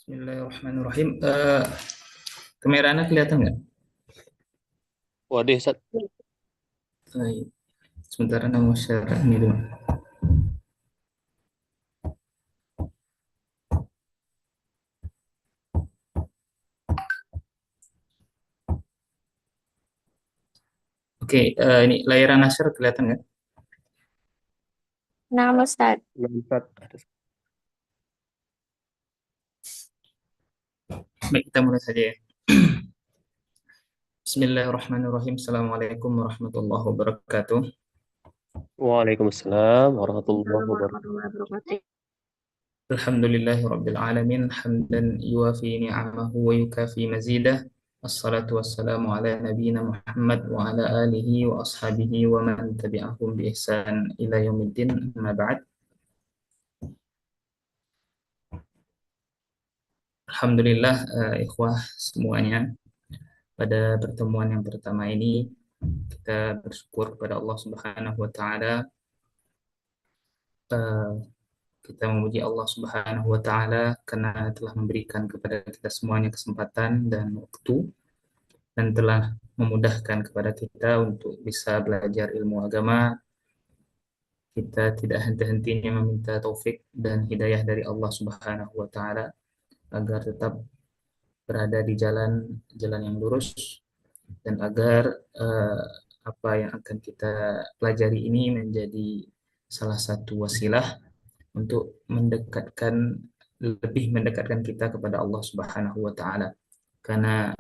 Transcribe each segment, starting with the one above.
Bismillahirrahmanirrahim. Kamera kelihatan nggak? Waduh, Sat. Baik. Sebentar, Anda mau share ini dulu. Oke, ini layar Nasir kelihatan nggak? Nama Ustaz. Mantap. Baik, kita mulai saja ya. Bismillahirrahmanirrahim. Assalamualaikum warahmatullahi wabarakatuh. Waalaikumsalam warahmatullahi Assalamualaikum wabarakatuh. warahmatullahi wabarakatuh. Alhamdulillahi rabbil alamin. Hamdan yuwafi ni'amahu wa yukafi mazidah. Assalatu wassalamu ala nabiyyina Muhammad wa ala alihi wa ashabihi wa man tabi'ahum bi ihsan ila yaumiddin. Amma ba'd. Alhamdulillah, ikhwah semuanya. Pada pertemuan yang pertama ini kita bersyukur kepada Allah Subhanahu wa taala. Eh, Kita memuji Allah Subhanahu wa taala karena telah memberikan kepada kita semuanya kesempatan dan waktu dan telah memudahkan kepada kita untuk bisa belajar ilmu agama. Kita tidak henti-hentinya meminta taufik dan hidayah dari Allah Subhanahu wa taala agar tetap berada di jalan yang lurus dan agar eh, apa yang akan kita pelajari ini menjadi salah satu wasilah untuk lebih mendekatkan kita kepada Allah Subhanahu wa taala. Karena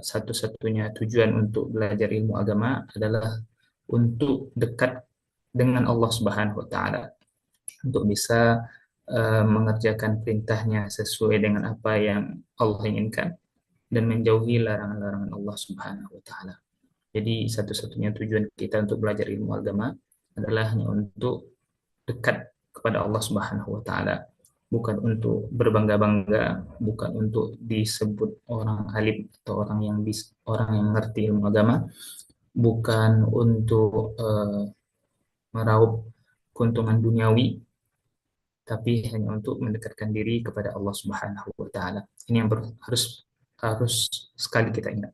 satu-satunya tujuan untuk belajar ilmu agama adalah untuk dekat dengan Allah Subhanahu wa taala, untuk bisa mengerjakan perintahnya sesuai dengan apa yang Allah inginkan dan menjauhi larangan-larangan Allah Subhanahu wa taala. Jadi satu-satunya tujuan kita untuk belajar ilmu agama adalah hanya untuk dekat kepada Allah Subhanahu wa taala, bukan untuk berbangga-bangga, bukan untuk disebut orang alim atau orang yang mengerti ilmu agama, bukan untuk meraup keuntungan duniawi, tapi hanya untuk mendekatkan diri kepada Allah Subhanahu wa taala. Ini yang harus harus sekali kita ingat.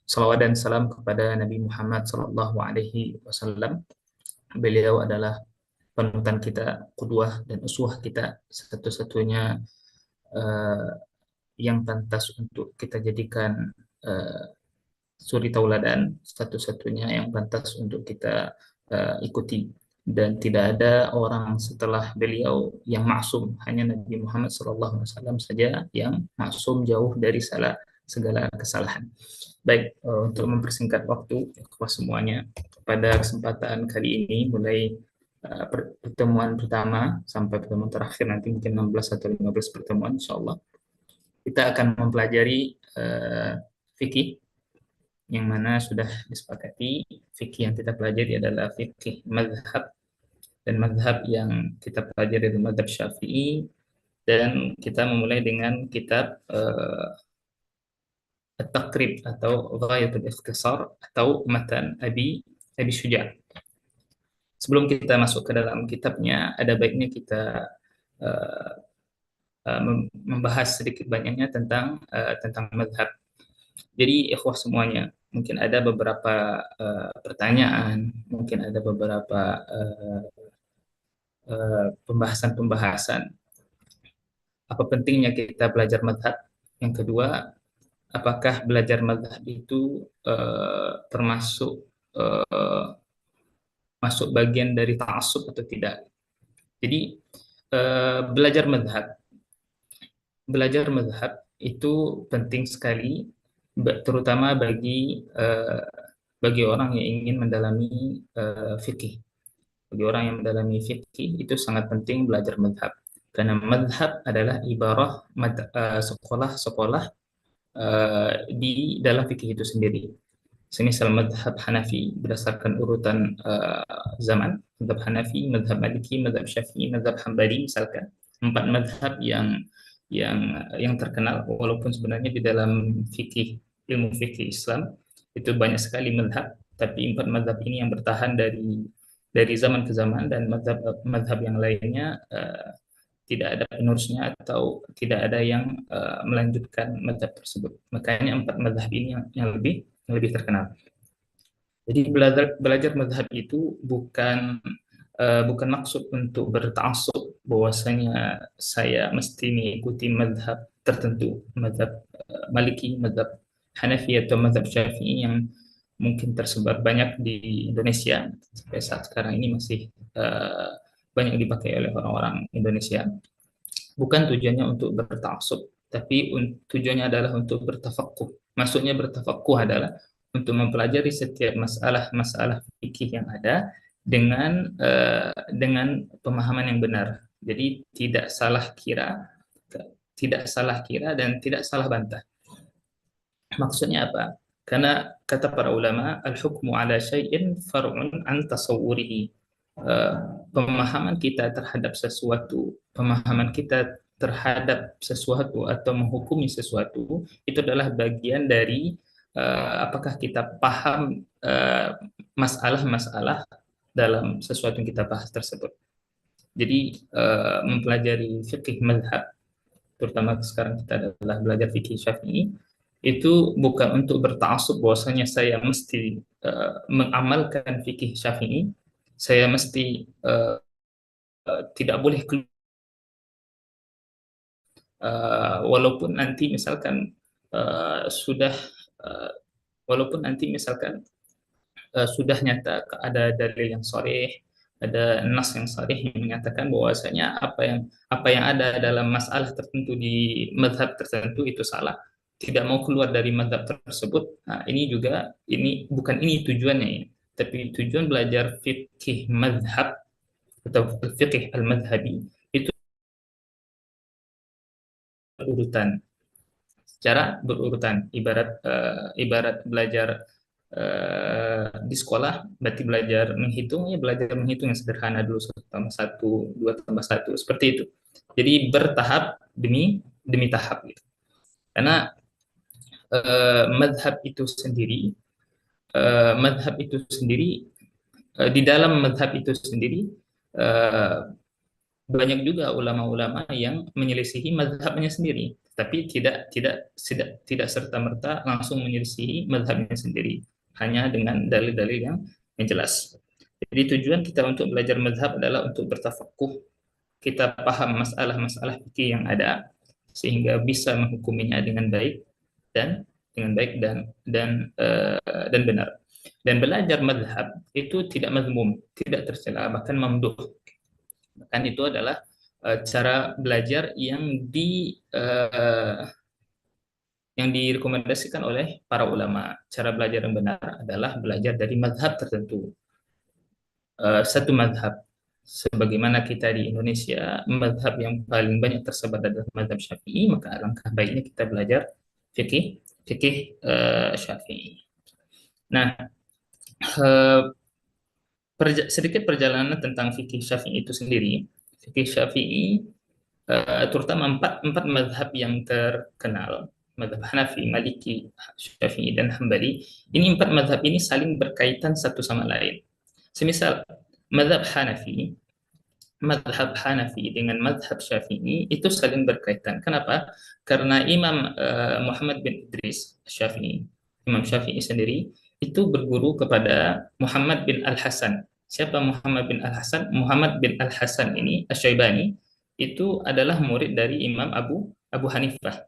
Salawat dan salam kepada Nabi Muhammad sallallahu alaihi wasallam. Beliau adalah panutan kita, qudwah dan uswah kita, satu-satunya uh, yang pantas untuk kita jadikan uh, suri tauladan, satu-satunya yang pantas untuk kita ikuti. Dan tidak ada orang setelah beliau yang maksum, hanya Nabi Muhammad SAW saja yang maksum jauh dari segala kesalahan. Baik, untuk mempersingkat waktu kepada semuanya, pada kesempatan kali ini mulai pertemuan pertama sampai pertemuan terakhir nanti mungkin 16 atau 15 pertemuan insyaallah kita akan mempelajari fikih yang mana sudah disepakati fikih yang kita pelajari adalah fikih mazhab, dan mazhab yang kita pelajari adalah mazhab Syafi'i, dan kita memulai dengan kitab At-Taqrib atau Ghayatul Ikhtisar atau Matan Abi Syuja'. Sebelum kita masuk ke dalam kitabnya, ada baiknya kita uh, membahas sedikit banyaknya tentang mazhab. Jadi ikhwah semuanya, mungkin ada beberapa pertanyaan, mungkin ada beberapa pembahasan-pembahasan. Apa pentingnya kita belajar madhab? Yang kedua, apakah belajar madhab itu termasuk masuk bagian dari ta'assub atau tidak? Jadi belajar madhab, itu penting sekali, terutama bagi orang yang ingin mendalami fikih. Bagi orang yang mendalami fikih itu sangat penting belajar madhab, karena madhab adalah ibarah sekolah-sekolah di dalam fikih itu sendiri. Semisal madhab Hanafi berdasarkan urutan zaman, madhab Hanafi, madhab Maliki, madhab Syafi'i, madhab Hambali misalkan, empat madhab yang terkenal, walaupun sebenarnya di dalam ilmu fikih Islam itu banyak sekali madhab, tapi empat madhab ini yang bertahan dari zaman ke zaman, dan madhab yang lainnya tidak ada penerusnya atau tidak ada yang melanjutkan mazhab tersebut. Makanya empat mazhab ini yang lebih terkenal. Jadi belajar mazhab itu bukan maksud untuk bertaassub bahwasanya saya mesti mengikuti mazhab tertentu, mazhab Maliki, mazhab Hanafi atau mazhab Syafi'i yang mungkin tersebar banyak di Indonesia sampai saat sekarang ini masih banyak dipakai oleh orang-orang Indonesia. Bukan tujuannya untuk bertaassub, tapi tujuannya adalah untuk bertafakuh. Maksudnya bertafakuh adalah untuk mempelajari setiap masalah-masalah fikih yang ada dengan pemahaman yang benar. Jadi tidak salah kira dan tidak salah bantah. Maksudnya apa? Karena kata para ulama, al-hukmu ala syai'in far'un an tasawwurihi. Pemahaman kita terhadap sesuatu atau menghukumi sesuatu itu adalah bagian dari apakah kita paham masalah-masalah dalam sesuatu yang kita bahas tersebut. Jadi mempelajari fikih mazhab, terutama sekarang kita adalah belajar fikih Syafi'i, itu bukan untuk bertaassub bahwasanya saya mesti mengamalkan fikih Syafi'i, saya mesti tidak boleh walaupun nanti misalkan sudah walaupun nanti misalkan sudah nyata ada dalil yang sharih, ada nas yang sharih yang menyatakan bahwasanya apa yang ada dalam masalah tertentu di mazhab tertentu itu salah, tidak mau keluar dari mazhab tersebut. Nah, bukan ini tujuannya ya. Tapi tujuan belajar fikih mazhab atau fikih al-mazhabi itu berurutan, ibarat belajar di sekolah, berarti belajar menghitung yang sederhana dulu, 1 tambah 1, 2 tambah 1, seperti itu. Jadi bertahap demi tahap gitu. Karena madhab itu sendiri di dalam madhab itu sendiri banyak juga ulama-ulama yang menyelisihi madhabnya sendiri, tapi tidak serta-merta langsung menyelisihi madhabnya sendiri, hanya dengan dalil-dalil yang jelas. Jadi tujuan kita untuk belajar madhab adalah untuk bertafakuh, kita paham masalah-masalah fikih yang ada, sehingga bisa menghukuminya dengan baik dan benar. Dan belajar madhab itu tidak mazmum, tidak tercela, bahkan mamduh. Bahkan itu adalah cara belajar yang direkomendasikan oleh para ulama. Cara belajar yang benar adalah belajar dari madhab tertentu. Satu madhab, sebagaimana kita di Indonesia, madhab yang paling banyak tersebar adalah madhab Syafi'i, maka alangkah baiknya kita belajar fikih Syafi'i. Nah, sedikit perjalanan tentang fikih Syafi'i itu sendiri. Fikih Syafi'i terutama empat mazhab yang terkenal, mazhab Hanafi, Maliki, Syafi'i, dan Hambali. Ini 4 mazhab ini saling berkaitan satu sama lain. Semisal mazhab Hanafi dengan mazhab Syafi'i itu saling berkaitan. Kenapa? Karena Imam Muhammad bin Idris Syafi'i, Imam Syafi'i sendiri itu berguru kepada Muhammad bin Al-Hasan. Siapa Muhammad bin Al-Hasan? Muhammad bin Al-Hasan ini Asy-Syaibani itu adalah murid dari Imam Abu Hanifah.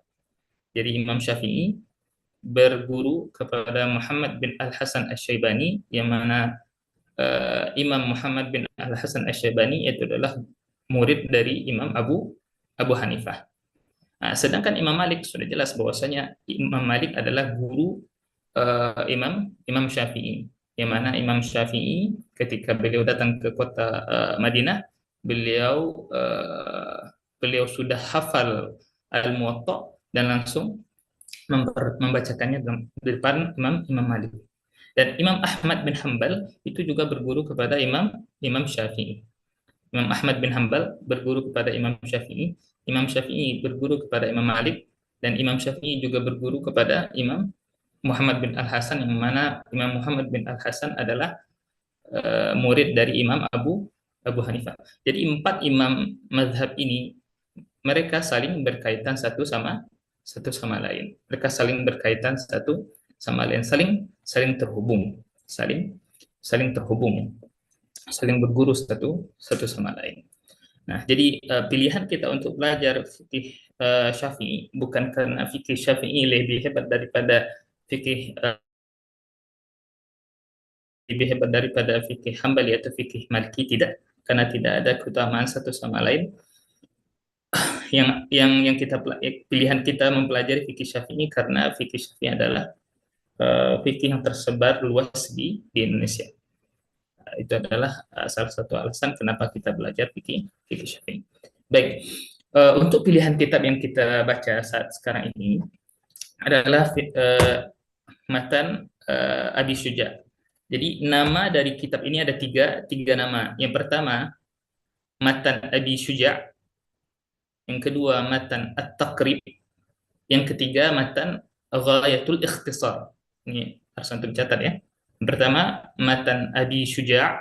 Jadi Imam Syafi'i berguru kepada Muhammad bin Al-Hasan Asy-Syaibani, yang mana Imam Muhammad bin Al-Hasan Asy-Syaibani itu adalah murid dari Imam Abu Hanifah. Nah, sedangkan Imam Malik sudah jelas bahwasanya Imam Malik adalah guru Imam Syafi'i, yang mana Imam Syafi'i ketika beliau datang ke kota Madinah, beliau sudah hafal Al-Muwatta dan langsung membacakannya di depan Imam Malik. Dan Imam Ahmad bin Hambal itu juga berguru kepada Imam Syafi'i. Imam Ahmad bin Hambal berguru kepada Imam Syafi'i, Imam Syafi'i berguru kepada Imam Malik, dan Imam Syafi'i juga berguru kepada Imam Muhammad bin Al-Hasan, yang mana Imam Muhammad bin Al-Hasan adalah murid dari Imam Abu Hanifah. Jadi 4 imam mazhab ini mereka saling berkaitan satu sama lain. Mereka saling berkaitan satu sama lain, saling saling terhubung, saling saling terhubung, saling berguru satu satu sama lain. Nah, jadi pilihan kita untuk belajar fikih Syafi'i bukan karena fikih Syafi'i lebih hebat daripada fikih Hambali atau fikih Maliki, tidak, karena tidak ada keutamaan satu sama lain. Yang pilihan kita mempelajari fikih Syafi'i karena fikih Syafi'i adalah fikih yang tersebar luas di Indonesia. Itu adalah salah satu alasan kenapa kita belajar fikih Syafi'i. Baik, untuk pilihan kitab yang kita baca saat sekarang ini adalah matan Abi Syuja. Jadi nama dari kitab ini ada tiga nama. Yang pertama matan Abi Syuja, yang kedua matan At-Taqrib, yang ketiga matan Ghayatul Ikhtisar. Ini harus antum catat ya. Yang pertama matan Abi Syuja,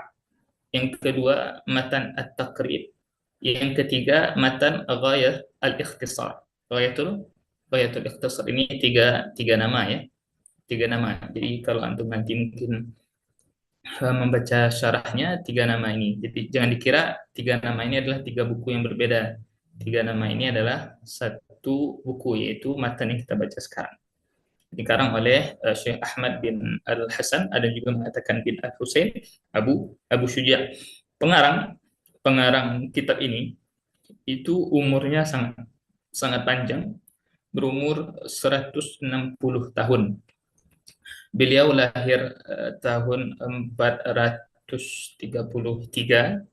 yang kedua matan At-Taqrib, yang ketiga matan Ghayat Al-Ikhtisar. Ghayatul Ikhtisar, ini tiga nama ya. Tiga nama. Jadi kalau antum nanti mungkin membaca syarahnya, tiga nama ini. Jadi jangan dikira tiga nama ini adalah tiga buku yang berbeda. Tiga nama ini adalah satu buku, yaitu matan yang kita baca sekarang. Dikarang oleh Syekh Ahmad bin Al-Hasan, ada juga mengatakan bin Al-Husain, Abu Syuja. Pengarang kitab ini itu umurnya sangat sangat panjang, berumur 160 tahun. Beliau lahir tahun 433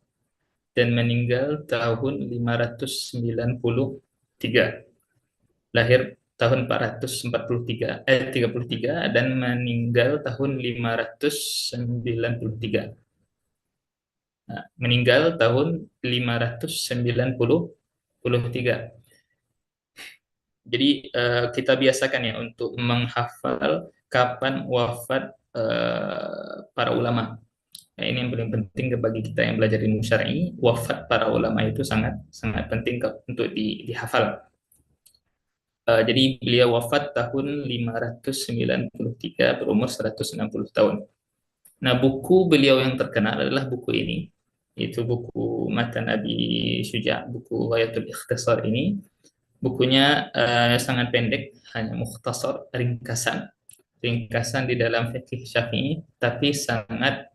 dan meninggal tahun 593. Lahir tahun 33 dan meninggal tahun 593. Nah, meninggal tahun 593. Jadi kita biasakan ya untuk menghafal kapan wafat para ulama. Nah, ini yang paling penting bagi kita yang belajar ilmu syar'i. Wafat para ulama itu sangat sangat penting untuk dihafal. Jadi beliau wafat tahun 593 berumur 160 tahun. Nah, buku beliau yang terkenal adalah buku ini, yaitu buku Matan Abi Syuja, buku Ghayatul Ikhtisar ini. Bukunya sangat pendek, hanya mukhtasar, ringkasan di dalam fikih Syafi'i, tapi sangat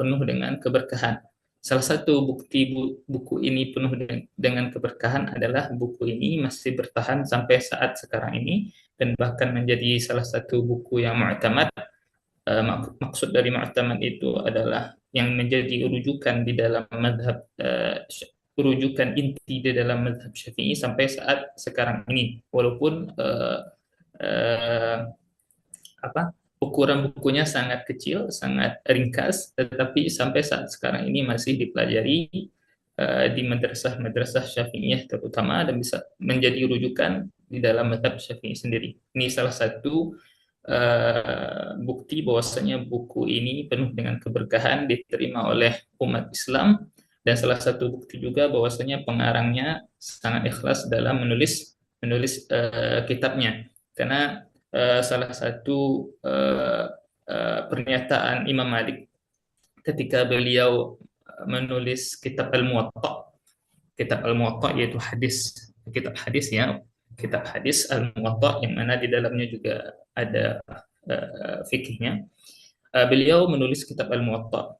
penuh dengan keberkahan. Salah satu bukti buku ini penuh dengan keberkahan adalah buku ini masih bertahan sampai saat sekarang ini, dan bahkan menjadi salah satu buku yang mu'tamad. Maksud dari mu'tamad itu adalah yang menjadi rujukan di dalam madhab, rujukan inti di dalam madhab Syafi'i sampai saat sekarang ini. Walaupun ukuran bukunya sangat kecil, sangat ringkas, tetapi sampai saat sekarang ini masih dipelajari di madrasah Syafi'iyah terutama, dan bisa menjadi rujukan di dalam madhab Syafi'i sendiri. Ini salah satu bukti bahwasanya buku ini penuh dengan keberkahan, diterima oleh umat Islam, dan salah satu bukti juga bahwasanya pengarangnya sangat ikhlas dalam menulis kitabnya, karena salah satu pernyataan Imam Malik ketika beliau menulis kitab Al-Muwatta, yaitu kitab hadis ya, kitab hadis Al-Muwatta, yang mana di dalamnya juga ada fikihnya. Beliau menulis kitab Al-Muwatta.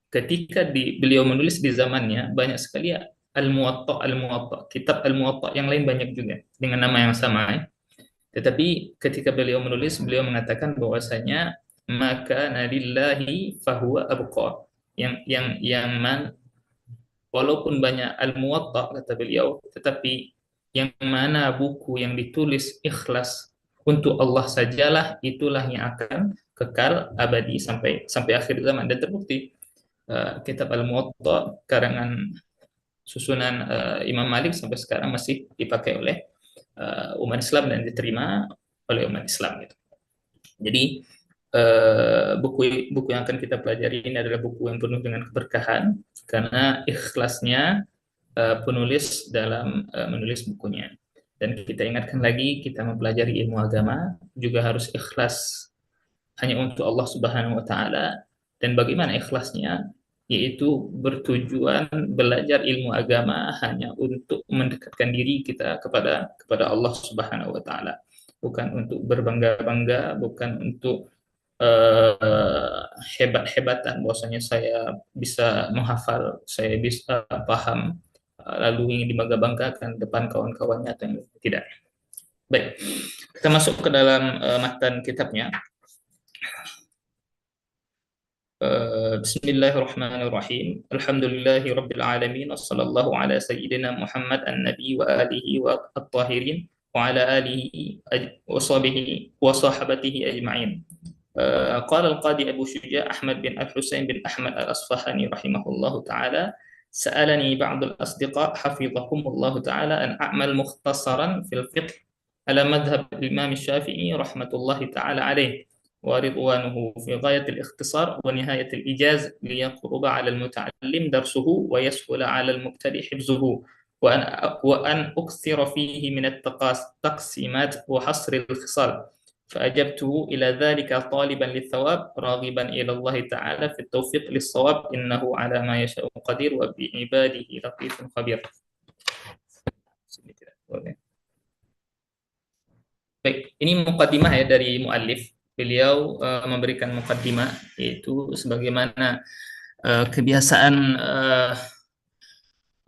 Ketika beliau menulis di zamannya, banyak sekali Al-Muwatta, kitab Al-Muwatta yang lain banyak juga dengan nama yang sama ya. Tetapi ketika beliau menulis, beliau mengatakan bahwasanya maka nalillahi fahuwa abqa, walaupun banyak Al-Muwatta kata beliau, tetapi yang mana buku yang ditulis ikhlas untuk Allah sajalah, itulah yang akan kekal abadi sampai akhir zaman. Dan terbukti kitab Al-Muwatta karangan susunan Imam Malik sampai sekarang masih dipakai oleh umat Islam dan diterima oleh umat Islam gitu. Jadi buku yang akan kita pelajari ini adalah buku yang penuh dengan keberkahan karena ikhlasnya penulis dalam menulis bukunya. Dan kita ingatkan lagi, kita mempelajari ilmu agama juga harus ikhlas hanya untuk Allah Subhanahu wa taala. Dan bagaimana ikhlasnya? Yaitu bertujuan belajar ilmu agama hanya untuk mendekatkan diri kita kepada Allah Subhanahu wa taala. Bukan untuk berbangga-bangga, bukan untuk hebat-hebatan bahwasanya saya bisa menghafal, saya bisa paham, lalu ingin dibangga-banggakan depan kawan-kawannya atau tidak. Baik, kita masuk ke dalam matan kitabnya. Bismillahirrahmanirrahim. Alhamdulillahi rabbil alamin. Wassallallahu ala sayyidina Muhammad an-nabi wa alihi wa at-tahirin wa ala alihi wa sahbihi wa sahabatihi ajma'in. قال القاضي أبو شجاع أحمد بن الحسين بن أحمد الأصفهاني رحمه الله تعالى: سألني بعض الأصدقاء حفظهم الله تعالى أن أعمل مختصرا في الفقه على مذهب الإمام الشافعي رحمة الله تعالى عليه ورضوانه في غاية الاختصار ونهاية الإيجاز ليقرب على المتعلم درسه ويسهل على المبتدئ حفظه وأن أكثر فيه من التقسيمات وحصر الخصال. فأجبته إلى ذلك طالبا للثواب راغبا إلى الله تعالى في التوفيق للصواب إنه على ما يشاء قدير وبعباده لطيف خبير. Baik, ini mukaddimah ya dari muallif. Beliau memberikan mukaddimah, yaitu sebagaimana kebiasaan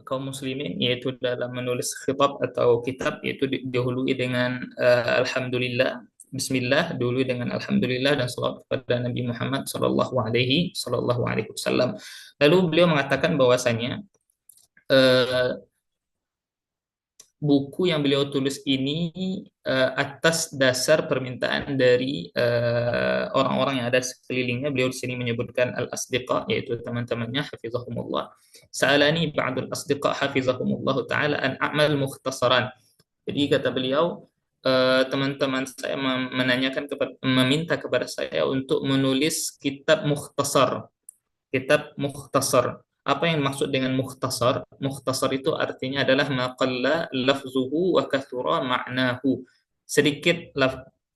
kaum muslimin, yaitu dalam menulis khitab atau kitab, yaitu didahului dengan alhamdulillah, bismillah, dulu dengan alhamdulillah dan salawat kepada Nabi Muhammad sallallahu alaihi wasallam. Lalu beliau mengatakan bahwasanya buku yang beliau tulis ini atas dasar permintaan dari orang-orang yang ada sekelilingnya. Beliau di sini menyebutkan al-asdiqa, yaitu teman-temannya, hafizahumullah. Sa'alani ba'dul asdiqa hafizahumullah ta'ala an a'mal mukhtasaran. Jadi kata beliau, teman-teman saya meminta kepada saya untuk menulis kitab mukhtasar. Kitab mukhtasar. Apa yang maksud dengan mukhtasar? Mukhtasar itu artinya adalah maqalla lafzuhu wa kathura ma'nahu. Sedikit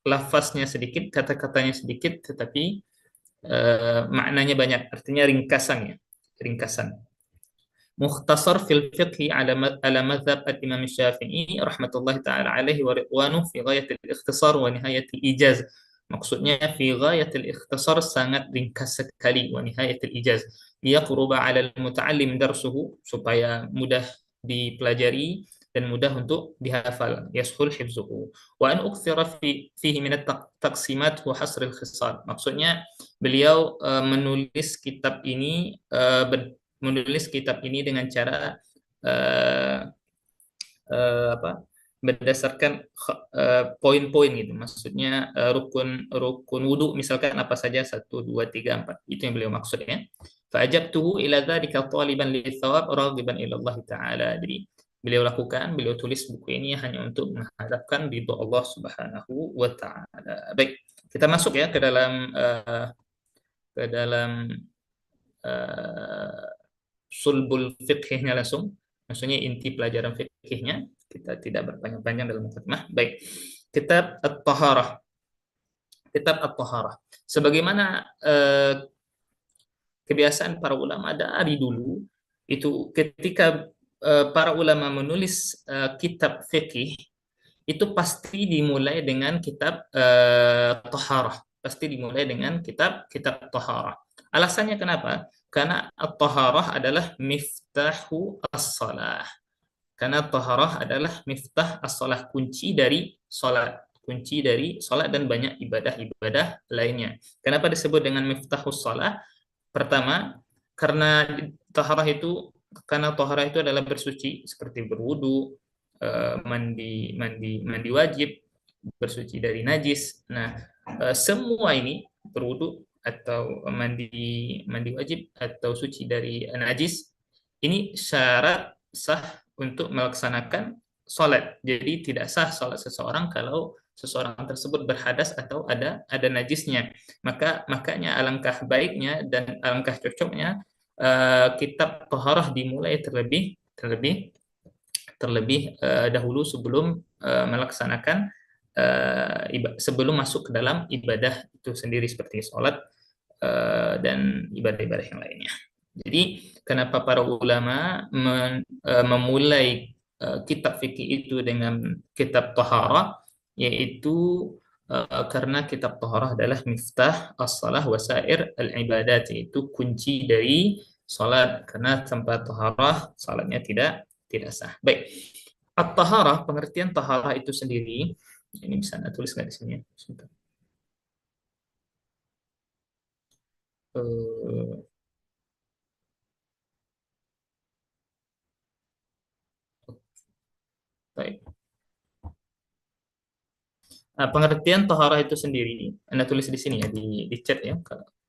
lafaznya sedikit, kata-katanya sedikit, tetapi maknanya banyak. Artinya ringkasan ya, ringkasan. Mukhtasar fil fiqhi ala madhab al-Imam Syafi'i rahmatullahi ta'ala alaihi wa ridwanuh fi ghayatil ikhtisar wa nihayatil ijaz. Maksudnya fi ghayatil ikhtisar, sangat ringkas sekali, wa nihayatil ijaz. Liyaqruba 'ala al-muta'allim darsuhu, supaya mudah dipelajari dan mudah untuk dihafal, yashul hifzuhu. Wa an ukthira fihi min at-taqsimat wa hasr al-khisal. Maksudnya beliau menulis kitab ini dengan cara berdasarkan poin-poin gitu. Maksudnya rukun wudu misalkan apa saja, 1 2 3 4. Itu yang beliau maksudnya. Fa'ajabtuhu ila dzalika taliban litsawab raghiban ila Allah taala. Jadi beliau tulis buku ini hanya untuk mengharapkan ridho Allah Subhanahu wa taala. Baik, kita masuk ya ke dalam sulbul fiqhnya langsung. Maksudnya inti pelajaran fikihnya. Kita tidak berpanjang-panjang dalam mukadimah. Baik. Kitab At-Taharah. Kitab At-Taharah. Sebagaimana kebiasaan para ulama dari dulu, itu ketika para ulama menulis kitab fikih, itu pasti dimulai dengan kitab Taharah. Pasti dimulai dengan kitab Taharah. Alasannya kenapa? Karena At-Taharah adalah miftahu as-salah. Karena taharah adalah miftah as-salah, kunci dari salat. Kunci dari salat dan banyak ibadah-ibadah lainnya. Kenapa disebut dengan miftahus salah? Pertama, karena taharah itu adalah bersuci, seperti berwudu, mandi wajib, bersuci dari najis. Nah, semua ini, berwudu atau mandi wajib atau suci dari najis, ini syarat sah untuk melaksanakan sholat. Jadi tidak sah sholat seseorang kalau seseorang tersebut berhadas atau ada najisnya. Makanya alangkah baiknya dan alangkah cocoknya kitab taharah dimulai terlebih terlebih dahulu sebelum melaksanakan sebelum masuk ke dalam ibadah itu sendiri seperti sholat dan ibadah-ibadah yang lainnya. Jadi kenapa para ulama memulai kitab fikih itu dengan kitab taharah, yaitu karena kitab taharah adalah miftah as-salah wa sair al-ibadat, yaitu kunci dari salat, karena tanpa taharah salatnya tidak sah. Baik. At-taharah, pengertian taharah itu sendiri, ini bisa Anda tulis nggak di sini ya? Sebentar. Baik. Nah, pengertian taharah itu sendiri, Anda tulis di sini ya, di chat ya,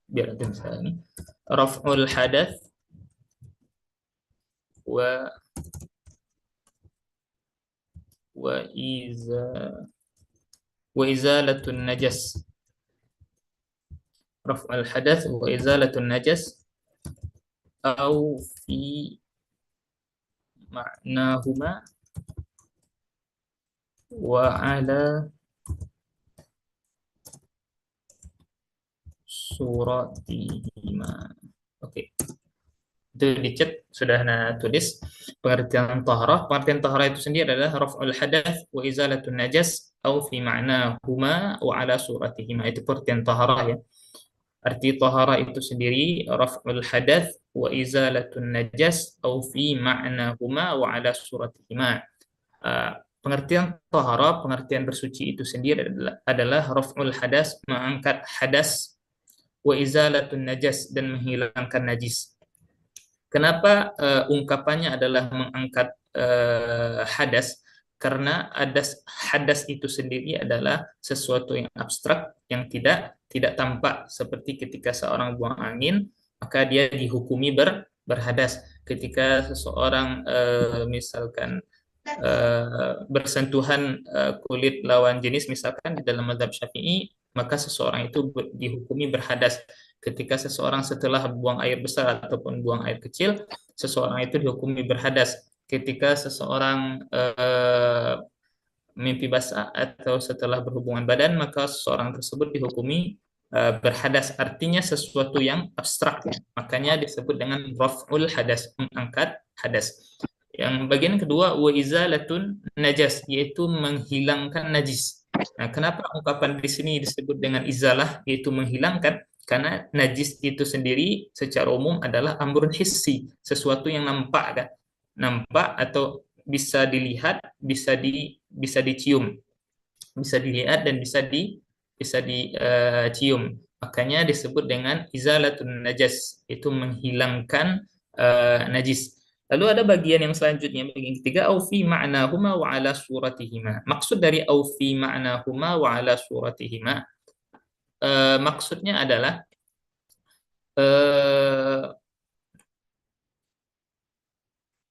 biar nanti bisa ini. Raf'ul hadath wa wa iza wa izalatun najas. Raf'ul hadath wa izalatun najas au fi ma'nahuma wa ala suratihima. Oke. Itu di chat sudah tulis pengertian taharah. Pengertian taharah itu sendiri adalah raf'ul hadath wa izalatun najas au fi ma'nahuma wa ala suratihima. Itu pengertian taharah ya. Arti taharah itu sendiri raf'ul hadath wa izalatun najas au fi ma'nahuma wa ala suratihima. Pengertian taharah, pengertian bersuci itu sendiri adalah raf'ul hadas, mengangkat hadas, wa izalatun najas, dan menghilangkan najis. Kenapa ungkapannya adalah mengangkat hadas? Karena hadas itu sendiri adalah sesuatu yang abstrak, yang tidak tampak. Seperti ketika seorang buang angin, maka dia dihukumi berhadas. Ketika seseorang misalkan bersentuhan kulit lawan jenis, misalkan di dalam mazhab Syafi'i, maka seseorang itu dihukumi berhadas. Ketika seseorang setelah buang air besar ataupun buang air kecil, seseorang itu dihukumi berhadas. Ketika seseorang mimpi basah atau setelah berhubungan badan, maka seseorang tersebut dihukumi berhadas. Artinya sesuatu yang abstrak. Makanya disebut dengan raf'ul hadas, mengangkat hadas. Yang bagian kedua, wa izalatun najas, yaitu menghilangkan najis. Nah, kenapa ungkapan di sini disebut dengan izalah, yaitu menghilangkan? Karena najis itu sendiri secara umum adalah amrun hissi, sesuatu yang nampak kan? Nampak atau bisa dilihat, bisa dicium. Bisa dilihat dan bisa dicium. Makanya disebut dengan izalatun najas, itu menghilangkan najis. Lalu ada bagian yang selanjutnya, bagian ketiga, au fi ma'nahuma wa ala suratihima. Maksud dari au fi ma'nahuma wa ala suratihima, maksudnya adalah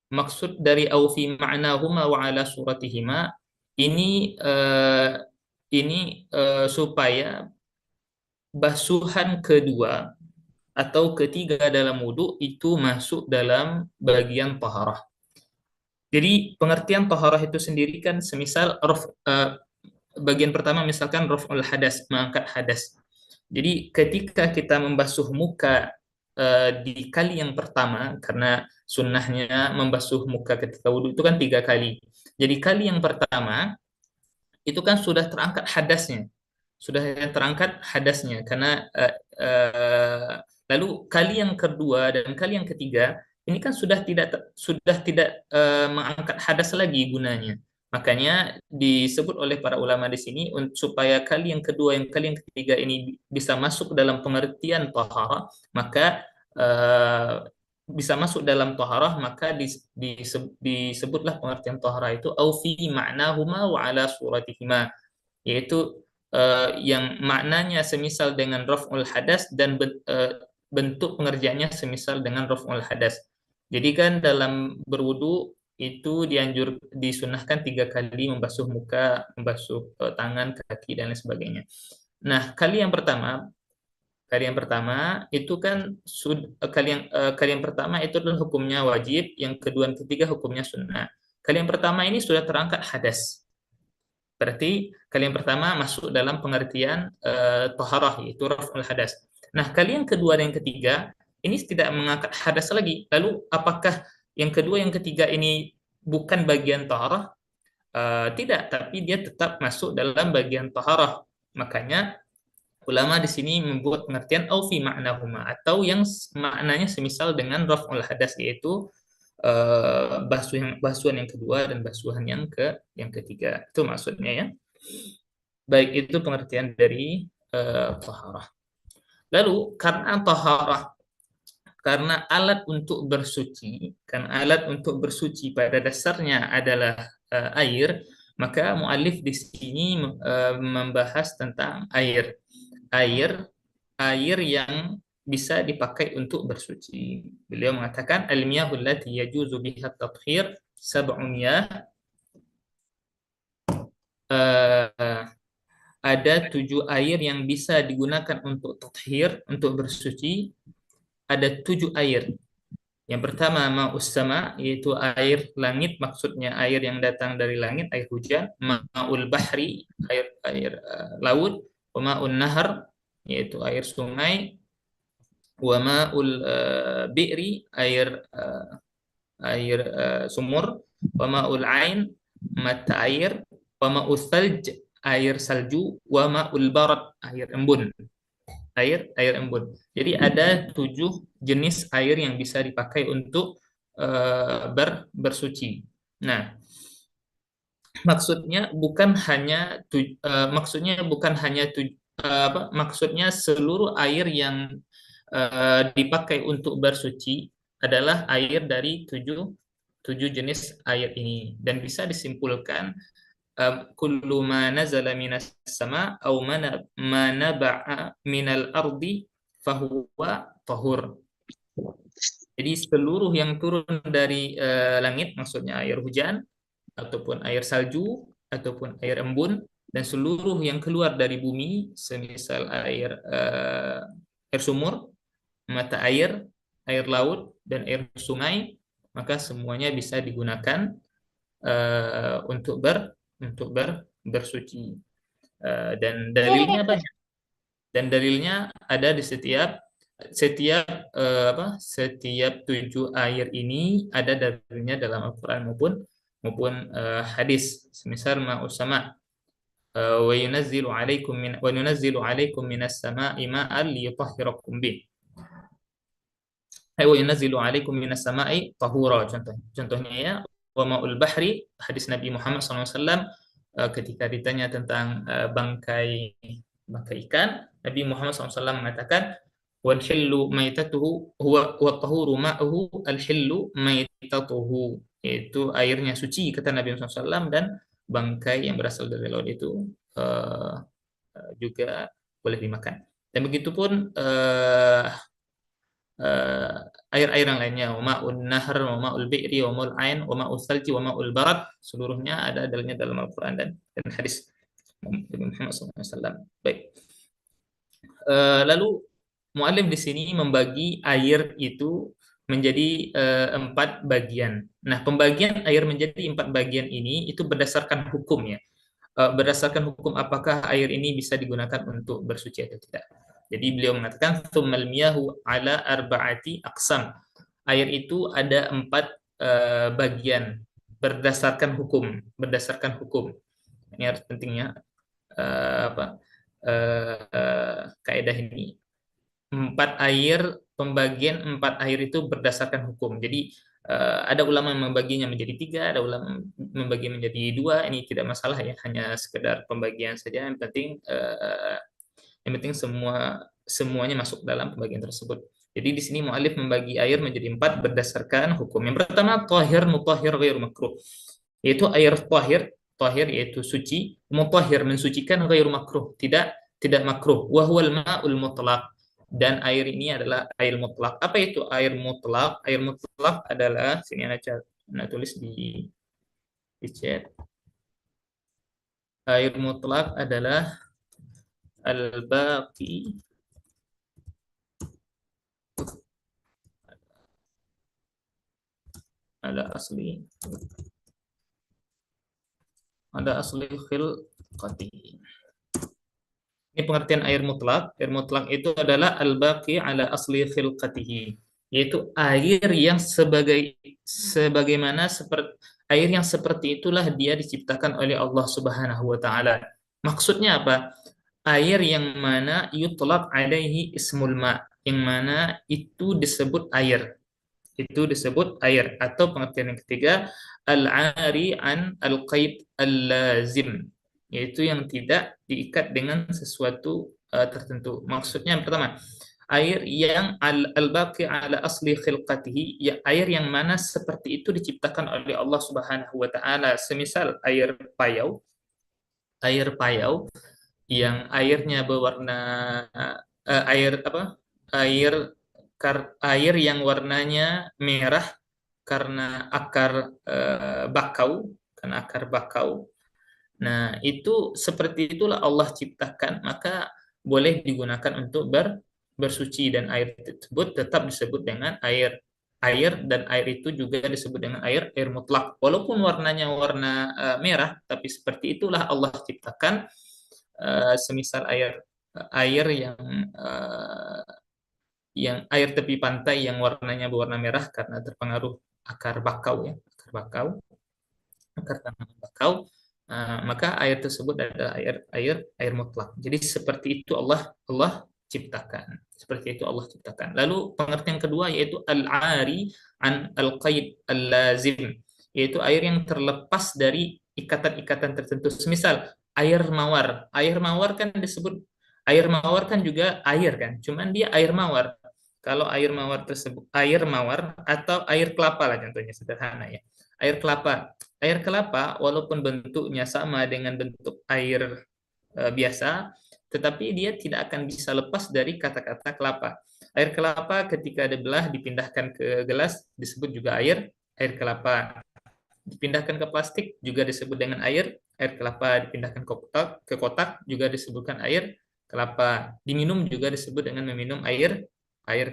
maksud dari au fi ma'nahuma wa ala suratihima ini supaya basuhan kedua atau ketiga dalam wudhu itu masuk dalam bagian taharah. Jadi pengertian taharah itu sendiri kan semisal bagian pertama misalkan raf'ul hadas, mengangkat hadas. Jadi ketika kita membasuh muka di kali yang pertama, karena sunnahnya membasuh muka ketika wudhu itu kan 3 kali. Jadi kali yang pertama itu kan sudah terangkat hadasnya, karena lalu kali yang kedua dan kali yang ketiga ini kan sudah tidak mengangkat hadas lagi gunanya. Makanya disebut oleh para ulama di sini supaya kali yang kedua, yang kali yang ketiga ini bisa masuk dalam pengertian taharah, maka bisa masuk dalam taharah, maka disebutlah pengertian taharah itu au fi ma'nahuma wa ala suratihima, yaitu yang maknanya semisal dengan raf'ul hadas dan bentuk pengerjaannya semisal dengan raf'ul hadas. Jadi kan dalam berwudu itu disunahkan 3 kali membasuh muka, membasuh tangan, kaki, dan lain sebagainya. Nah, kali yang pertama Kali yang pertama itu kan kali yang pertama itu adalah hukumnya wajib, yang kedua dan ketiga hukumnya sunnah. Kali yang pertama ini sudah terangkat hadas. Berarti kali yang pertama masuk dalam pengertian taharah, yaitu raf'ul hadas. Nah, kali yang kedua dan yang ketiga ini tidak mengangkat hadas lagi. Lalu apakah yang kedua yang ketiga ini bukan bagian taharah? Tidak, tapi dia tetap masuk dalam bagian taharah. Makanya ulama di sini membuat pengertian au fi ma'nahuma, atau yang maknanya semisal dengan raf'ul hadas, yaitu basuhan yang kedua dan basuhan yang ketiga. Itu maksudnya ya. Baik, itu pengertian dari taharah. Lalu karena alat untuk bersuci, pada dasarnya adalah air, maka muallif di sini membahas tentang air. Air air yang bisa dipakai untuk bersuci. Beliau mengatakan al-miyahul lati yajuzu biha at-tathhir sab'u miyah. Ada 7 air yang bisa digunakan untuk tathhir, untuk bersuci. Ada 7 air. Yang pertama ma'us sama, yaitu air langit, maksudnya air yang datang dari langit, air hujan. Ma'ul bahri, air laut. Wa ma'un nahar, yaitu air sungai. Wa ma'ul bi'ri, air sumur. Wa ma'ul ain, mata air. Wa ma'ul thalj, air salju. Wa ma'ul barat, air embun. Air embun. Jadi ada 7 jenis air yang bisa dipakai untuk bersuci. Nah, maksudnya bukan hanya maksudnya seluruh air yang dipakai untuk bersuci adalah air dari 7 jenis air ini, dan bisa disimpulkan kullu ma nazala minas sama au ma naba'a minal ardi fahuwa tahur. Jadi seluruh yang turun dari langit, maksudnya air hujan ataupun air salju ataupun air embun, dan seluruh yang keluar dari bumi semisal air sumur, mata air, air laut, dan air sungai, maka semuanya bisa digunakan untuk bersuci. Dan dalilnya banyak. Dan dalilnya ada di setiap 7 air ini ada dalilnya dalam Al-Qur'an maupun hadis. Semisal ma'us sama, wa yunazzilu 'alaikum minas sama'i ma'an liyutahhirakum bih. Wa yunazzilu 'alaikum minas sama'i tahura, contohnya ya. Wa ma'ul bahri, hadis Nabi Muhammad SAW ketika ditanya tentang bangkai ikan, Nabi Muhammad SAW mengatakan wal hillu maitatuhu huwa tahuru ma'uhu al hillu maitatuhu, yaitu airnya suci kata Nabi Muhammad SAW, dan bangkai yang berasal dari laut itu juga boleh dimakan. Dan begitupun air-air yang lainnya, wa ma'un nahar, wa ma'ul bi'ri, wa ma'ul ain, wa ma'ul salji, wa ma'ul barat, seluruhnya ada dalilnya dalam Al-Quran dan hadis Nabi Muhammad SAW. Baik. Lalu mu'alim di sini membagi air itu menjadi 4 bagian. Nah, pembagian air menjadi 4 bagian ini itu berdasarkan hukum ya. Berdasarkan hukum apakah air ini bisa digunakan untuk bersuci atau tidak. Jadi beliau mengatakan tsummal miyahu ala arba'ati aqsam. Air itu ada 4 bagian berdasarkan hukum. Ini harus pentingnya kaidah ini. Pembagian 4 air itu berdasarkan hukum. Jadi ada ulama yang membaginya menjadi 3, ada ulama membagi menjadi 2. Ini tidak masalah ya, hanya sekedar pembagian saja. Yang penting semuanya masuk dalam pembagian tersebut. Jadi di sini mu'alif membagi air menjadi 4 berdasarkan hukum. Yang pertama tahir, mutahhir, ghairu makruh. Yaitu air tahir yaitu suci, mutahhir mensucikan, ghairu makruh, tidak makruh. Wa huwal ma'ul mutlaq. Dan air ini adalah air mutlak. Apa itu air mutlak? Air mutlak adalah, sini Anda tulis di chat. Air mutlak adalah al-baqi Ada asli khilqatihi. Ini pengertian air mutlak. Air mutlak itu adalah al-baqi ala asli khilqatihi, yaitu air yang sebagaimana seperti air yang seperti itulah dia diciptakan oleh Allah Subhanahu wa taala. Maksudnya apa? Air yang mana yutlaq alaihi ismul ma, yang mana itu disebut air. Itu disebut air. Atau pengertian yang ketiga, al-ari an al-qaid al-lazim, yaitu yang tidak diikat dengan sesuatu tertentu. Maksudnya yang pertama, air yang al-baqi ala asli khilqatihi, ya air yang mana seperti itu diciptakan oleh Allah Subhanahu wa taala. Semisal air payau yang airnya berwarna air apa? Air yang warnanya merah karena akar bakau. Nah, itu seperti itulah Allah ciptakan, maka boleh digunakan untuk bersuci, dan air tersebut tetap disebut dengan air. Dan air itu juga disebut dengan air mutlak. Walaupun warnanya warna merah, tapi seperti itulah Allah ciptakan. Semisal air yang air tepi pantai yang warnanya berwarna merah karena terpengaruh akar bakau, ya, akar tanaman bakau. Maka air tersebut adalah air mutlak. Jadi seperti itu Allah ciptakan. Seperti itu Allah ciptakan. Lalu pengertian kedua yaitu al-ari an al-qaid al-lazim, yaitu air yang terlepas dari ikatan-ikatan tertentu. Misal air mawar. Air mawar kan juga air kan, cuman dia air mawar. Kalau air mawar tersebut air mawar atau air kelapa lah contohnya, sederhana ya. Air kelapa walaupun bentuknya sama dengan bentuk air biasa, tetapi dia tidak akan bisa lepas dari kata-kata kelapa. Air kelapa ketika dibelah dipindahkan ke gelas disebut juga air kelapa. Dipindahkan ke plastik juga disebut dengan air kelapa. Dipindahkan ke kotak juga disebutkan air kelapa. Diminum juga disebut dengan meminum air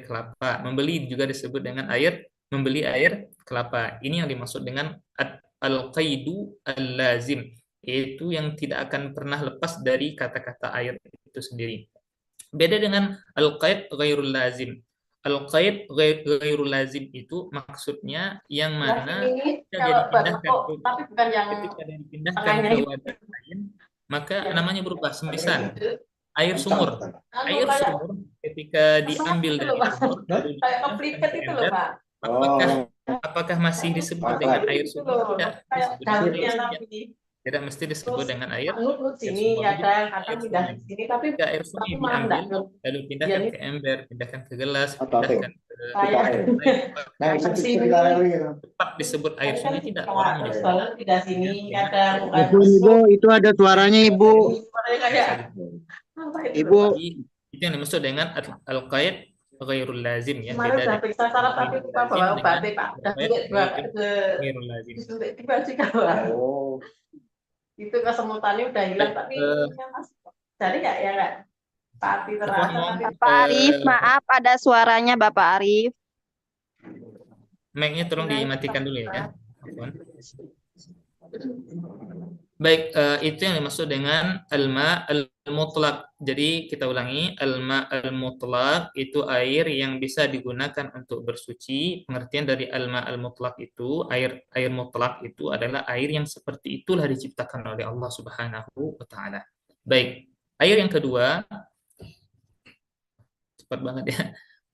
kelapa. Membeli juga disebut dengan membeli air kelapa. Ini yang dimaksud dengan al-qaidu al-lazim, yaitu yang tidak akan pernah lepas dari kata-kata air itu sendiri. Beda dengan al-qaid ghairul lazim. Al-qaid ghairul lazim itu maksudnya yang mana ketika dipindahkan ke wadah lain, maka namanya berubah. Semisal air sumur. Air sumur ketika diambil dari sumur lalu dipindahkan ke ember, apakah masih disebut dengan air sumur? Tidak mesti disebut dengan air sumur. Jika air sungai diambil lalu pindahkan ke ember, pindahkan ke gelas, pindahkan ke tetap disebut air sungai, tidak. Ibu, itu ada suaranya, Ibu. Ibu, itu yang dimaksud dengan al-qaid ghairul lazim, ya. Kemarin udah periksa saraf tapi lupa bawa obatnya, Pak. Udah ghairul lazim. Itu kesemutannya udah hilang, tapi masih jadi nggak pati terasa. Bapak Arif, maaf ada suaranya Bapak Arif. Mic-nya tolong dimatikan dulu ya. Baik, itu yang dimaksud dengan al-ma al-mutlaq. Jadi kita ulangi, al-ma al-mutlaq itu air yang bisa digunakan untuk bersuci. Pengertian dari al-ma al-mutlaq itu, air mutlak itu adalah air yang seperti itulah diciptakan oleh Allah Subhanahu wa taala. Baik, air yang kedua, cepat banget ya.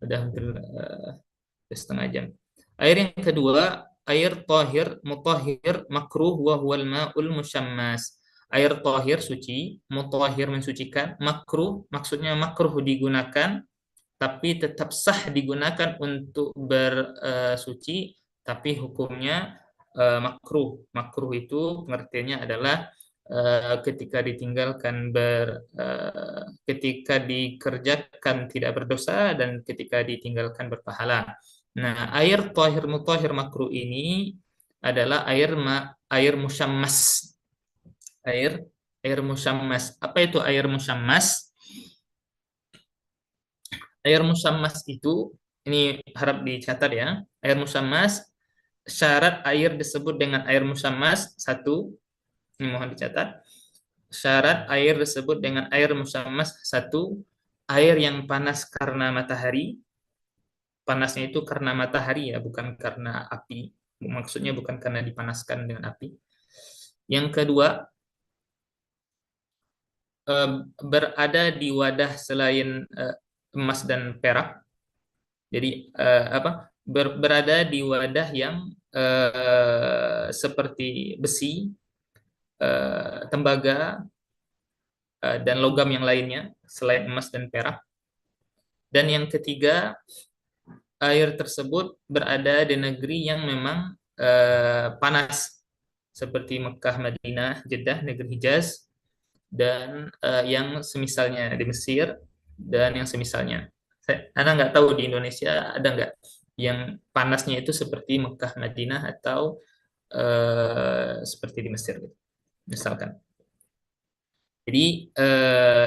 Udah hampir setengah jam. Air yang kedua, air tahir, mutahhir, makruh, wa huwal ma'ul musyammas. Air tahir suci, mutahhir mensucikan, makruh maksudnya makruh digunakan tapi tetap sah digunakan untuk bersuci, tapi hukumnya makruh. Makruh itu pengertiannya adalah ketika ditinggalkan ketika dikerjakan tidak berdosa dan ketika ditinggalkan berpahala. Nah, air tahir mutahhir makruh ini adalah air musyammas. Air musyammas. Apa itu air musyammas? Air musyammas itu, ini harap dicatat ya. Air musyammas syarat air disebut dengan air musammas, satu, ini mohon dicatat. Syarat air disebut dengan air musammas, satu, air yang panas karena matahari. Panasnya itu karena matahari ya, bukan karena api. Maksudnya bukan karena dipanaskan dengan api. Yang kedua, berada di wadah selain emas dan perak. Jadi berada di wadah yang seperti besi, tembaga, dan logam yang lainnya selain emas dan perak. Dan yang ketiga, air tersebut berada di negeri yang memang panas, seperti Mekah, Madinah, Jeddah, negeri Hijaz, dan yang semisalnya di Mesir, dan yang semisalnya. Anda nggak tahu di Indonesia ada nggak yang panasnya itu seperti Mekah, Madinah, atau seperti di Mesir, gitu, misalkan. Jadi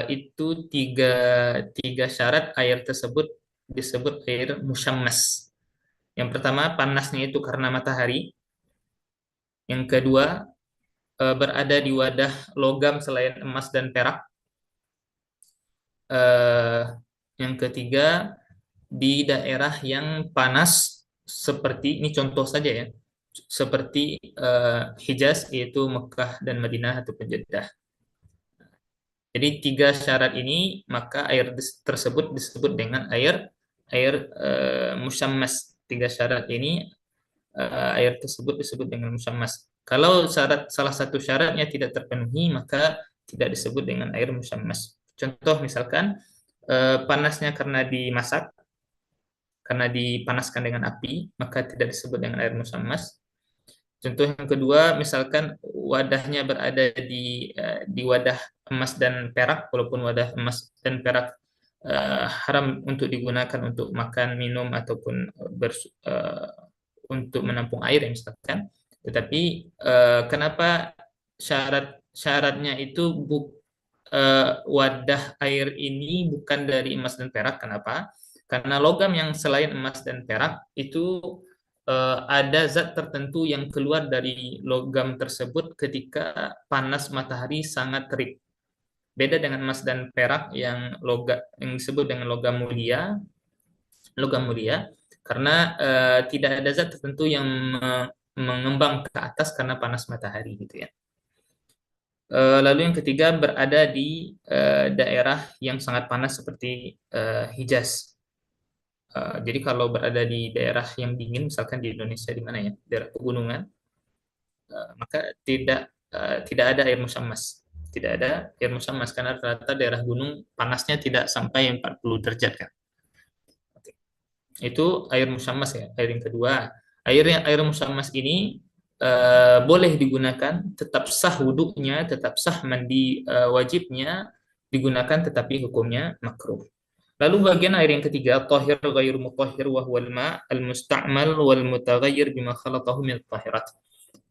itu tiga syarat air tersebut disebut air musyammas. Yang pertama, panasnya itu karena matahari. Yang kedua, berada di wadah logam selain emas dan perak. Yang ketiga, di daerah yang panas seperti, ini contoh saja ya, seperti Hijaz, yaitu Mekah dan Madinah ataupun Jeddah. Jadi tiga syarat ini, maka air tersebut disebut dengan air musyammas. Tiga syarat ini, air tersebut disebut dengan musyammas. Kalau salah satu syaratnya tidak terpenuhi, maka tidak disebut dengan air musyammas. Contoh misalkan panasnya karena dimasak, karena dipanaskan dengan api, maka tidak disebut dengan air musammas. Contoh yang kedua, misalkan wadahnya berada di wadah emas dan perak, walaupun wadah emas dan perak haram untuk digunakan untuk makan, minum, ataupun untuk menampung air, misalkan. Tetapi kenapa syaratnya itu wadah air ini bukan dari emas dan perak? Kenapa? Karena logam yang selain emas dan perak itu ada zat tertentu yang keluar dari logam tersebut ketika panas matahari sangat terik. Beda dengan emas dan perak yang disebut dengan logam mulia, karena tidak ada zat tertentu yang mengembang ke atas karena panas matahari, gitu ya. Lalu yang ketiga, berada di daerah yang sangat panas seperti Hijaz. Jadi kalau berada di daerah yang dingin, misalkan di Indonesia di mana ya, daerah pegunungan, maka tidak ada air musammas. Tidak ada air musammas karena rata-rata daerah gunung panasnya tidak sampai 40 derajat kan. Itu air musammas ya, air yang kedua. Air musammas ini boleh digunakan, tetap sah wudhunya, tetap sah mandi wajibnya digunakan, tetapi hukumnya makruh. Lalu bagian air yang ketiga, tahir ghairu mutahhir wa huwal ma' al-musta'mal wal mutaghayyir bima khalatahu min tahirat.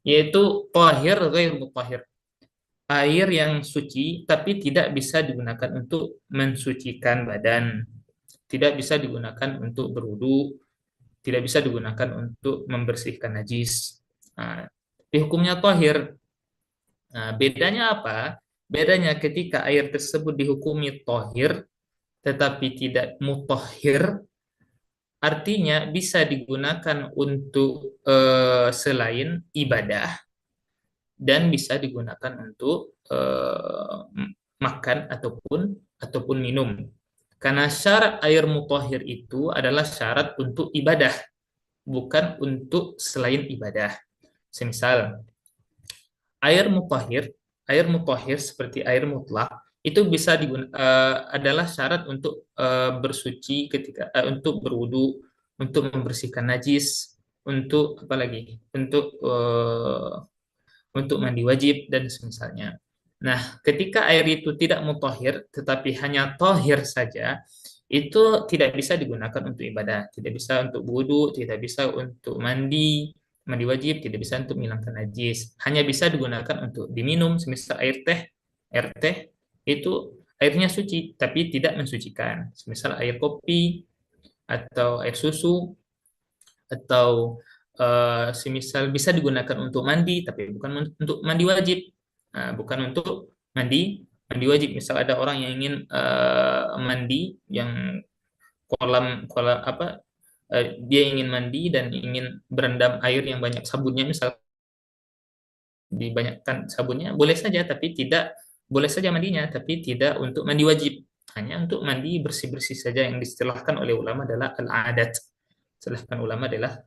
Yaitu tahir ghairu mutahhir. Air yang suci tapi tidak bisa digunakan untuk mensucikan badan. Tidak bisa digunakan untuk berwudu, tidak bisa digunakan untuk membersihkan najis. Nah, hukumnya tahir. Nah, bedanya apa? Bedanya ketika air tersebut dihukumi tahir tetapi tidak mutahhir, artinya bisa digunakan untuk selain ibadah dan bisa digunakan untuk makan ataupun minum. Karena syarat air mutahhir itu adalah syarat untuk ibadah, bukan untuk selain ibadah. Semisal air mutahhir seperti air mutlak itu bisa adalah syarat untuk bersuci ketika untuk berwudu, untuk membersihkan najis, untuk apa lagi? Untuk mandi wajib dan semisalnya. Nah, ketika air itu tidak mutahhir tetapi hanya tahir saja, itu tidak bisa digunakan untuk ibadah, tidak bisa untuk wudu, tidak bisa untuk mandi wajib, tidak bisa untuk menghilangkan najis. Hanya bisa digunakan untuk diminum, semisal air teh itu airnya suci tapi tidak mensucikan. Semisal air kopi atau air susu atau semisal bisa digunakan untuk mandi, tapi bukan untuk mandi wajib. Nah, bukan untuk mandi wajib. Misal ada orang yang ingin mandi, yang kolam kolam apa, dia ingin mandi dan ingin berendam air yang banyak sabunnya, misal dibanyakkan sabunnya, boleh saja, tapi tidak boleh saja mandinya, tapi tidak untuk mandi wajib. Hanya untuk mandi bersih-bersih saja, yang distilahkan oleh ulama adalah al-adat. Istilahkan ulama adalah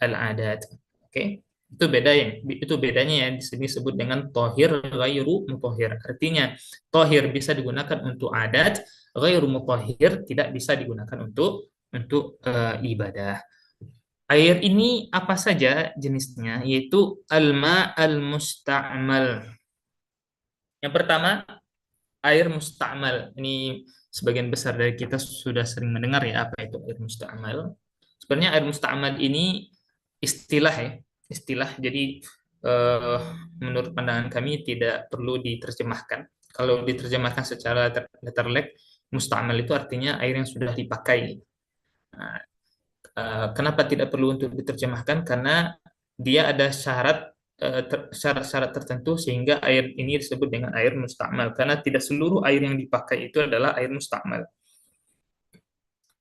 al-adat. Oke. Itu bedanya ya, di sini disebut dengan tohir ghairu mutahhir. Artinya tohir bisa digunakan untuk adat, ghairu mutahhir tidak bisa digunakan untuk ibadah. Air ini apa saja jenisnya? Yaitu alma al-musta'mal. Yang pertama, air musta'mal. Ini sebagian besar dari kita sudah sering mendengar ya, apa itu air musta'mal. Sebenarnya air musta'mal ini istilah ya, istilah. Jadi menurut pandangan kami tidak perlu diterjemahkan. Kalau diterjemahkan secara letterlek, musta'mal itu artinya air yang sudah dipakai. Nah, kenapa tidak perlu untuk diterjemahkan? Karena dia ada syarat-syarat tertentu sehingga air ini disebut dengan air musta'mal. Karena tidak seluruh air yang dipakai itu adalah air musta'mal.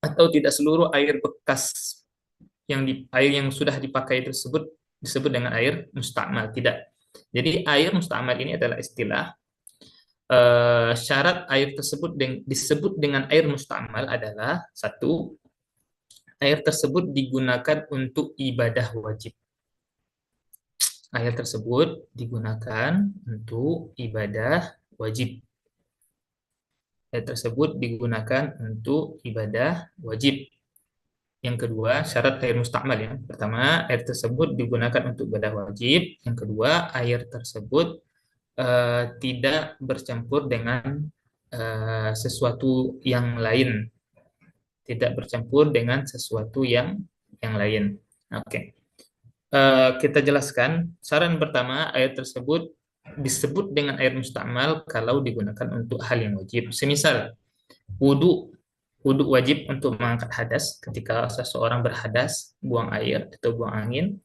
Atau tidak seluruh air bekas air yang sudah dipakai tersebut disebut dengan air musta'mal. Tidak. Jadi air musta'mal ini adalah istilah. Syarat air tersebut disebut dengan air musta'mal adalah satu, air tersebut digunakan untuk ibadah wajib. Air tersebut digunakan untuk ibadah wajib. Air tersebut digunakan untuk ibadah wajib. Yang kedua, syarat air musta'mal ya. Pertama, air tersebut digunakan untuk ibadah wajib. Yang kedua, air tersebut tidak bercampur dengan sesuatu yang lain. Tidak bercampur dengan sesuatu yang lain. Oke. Kita jelaskan. Syarat yang pertama, air tersebut disebut dengan air musta'mal kalau digunakan untuk hal yang wajib. Semisal wudu wajib untuk mengangkat hadas. Ketika seseorang berhadas, buang air atau buang angin,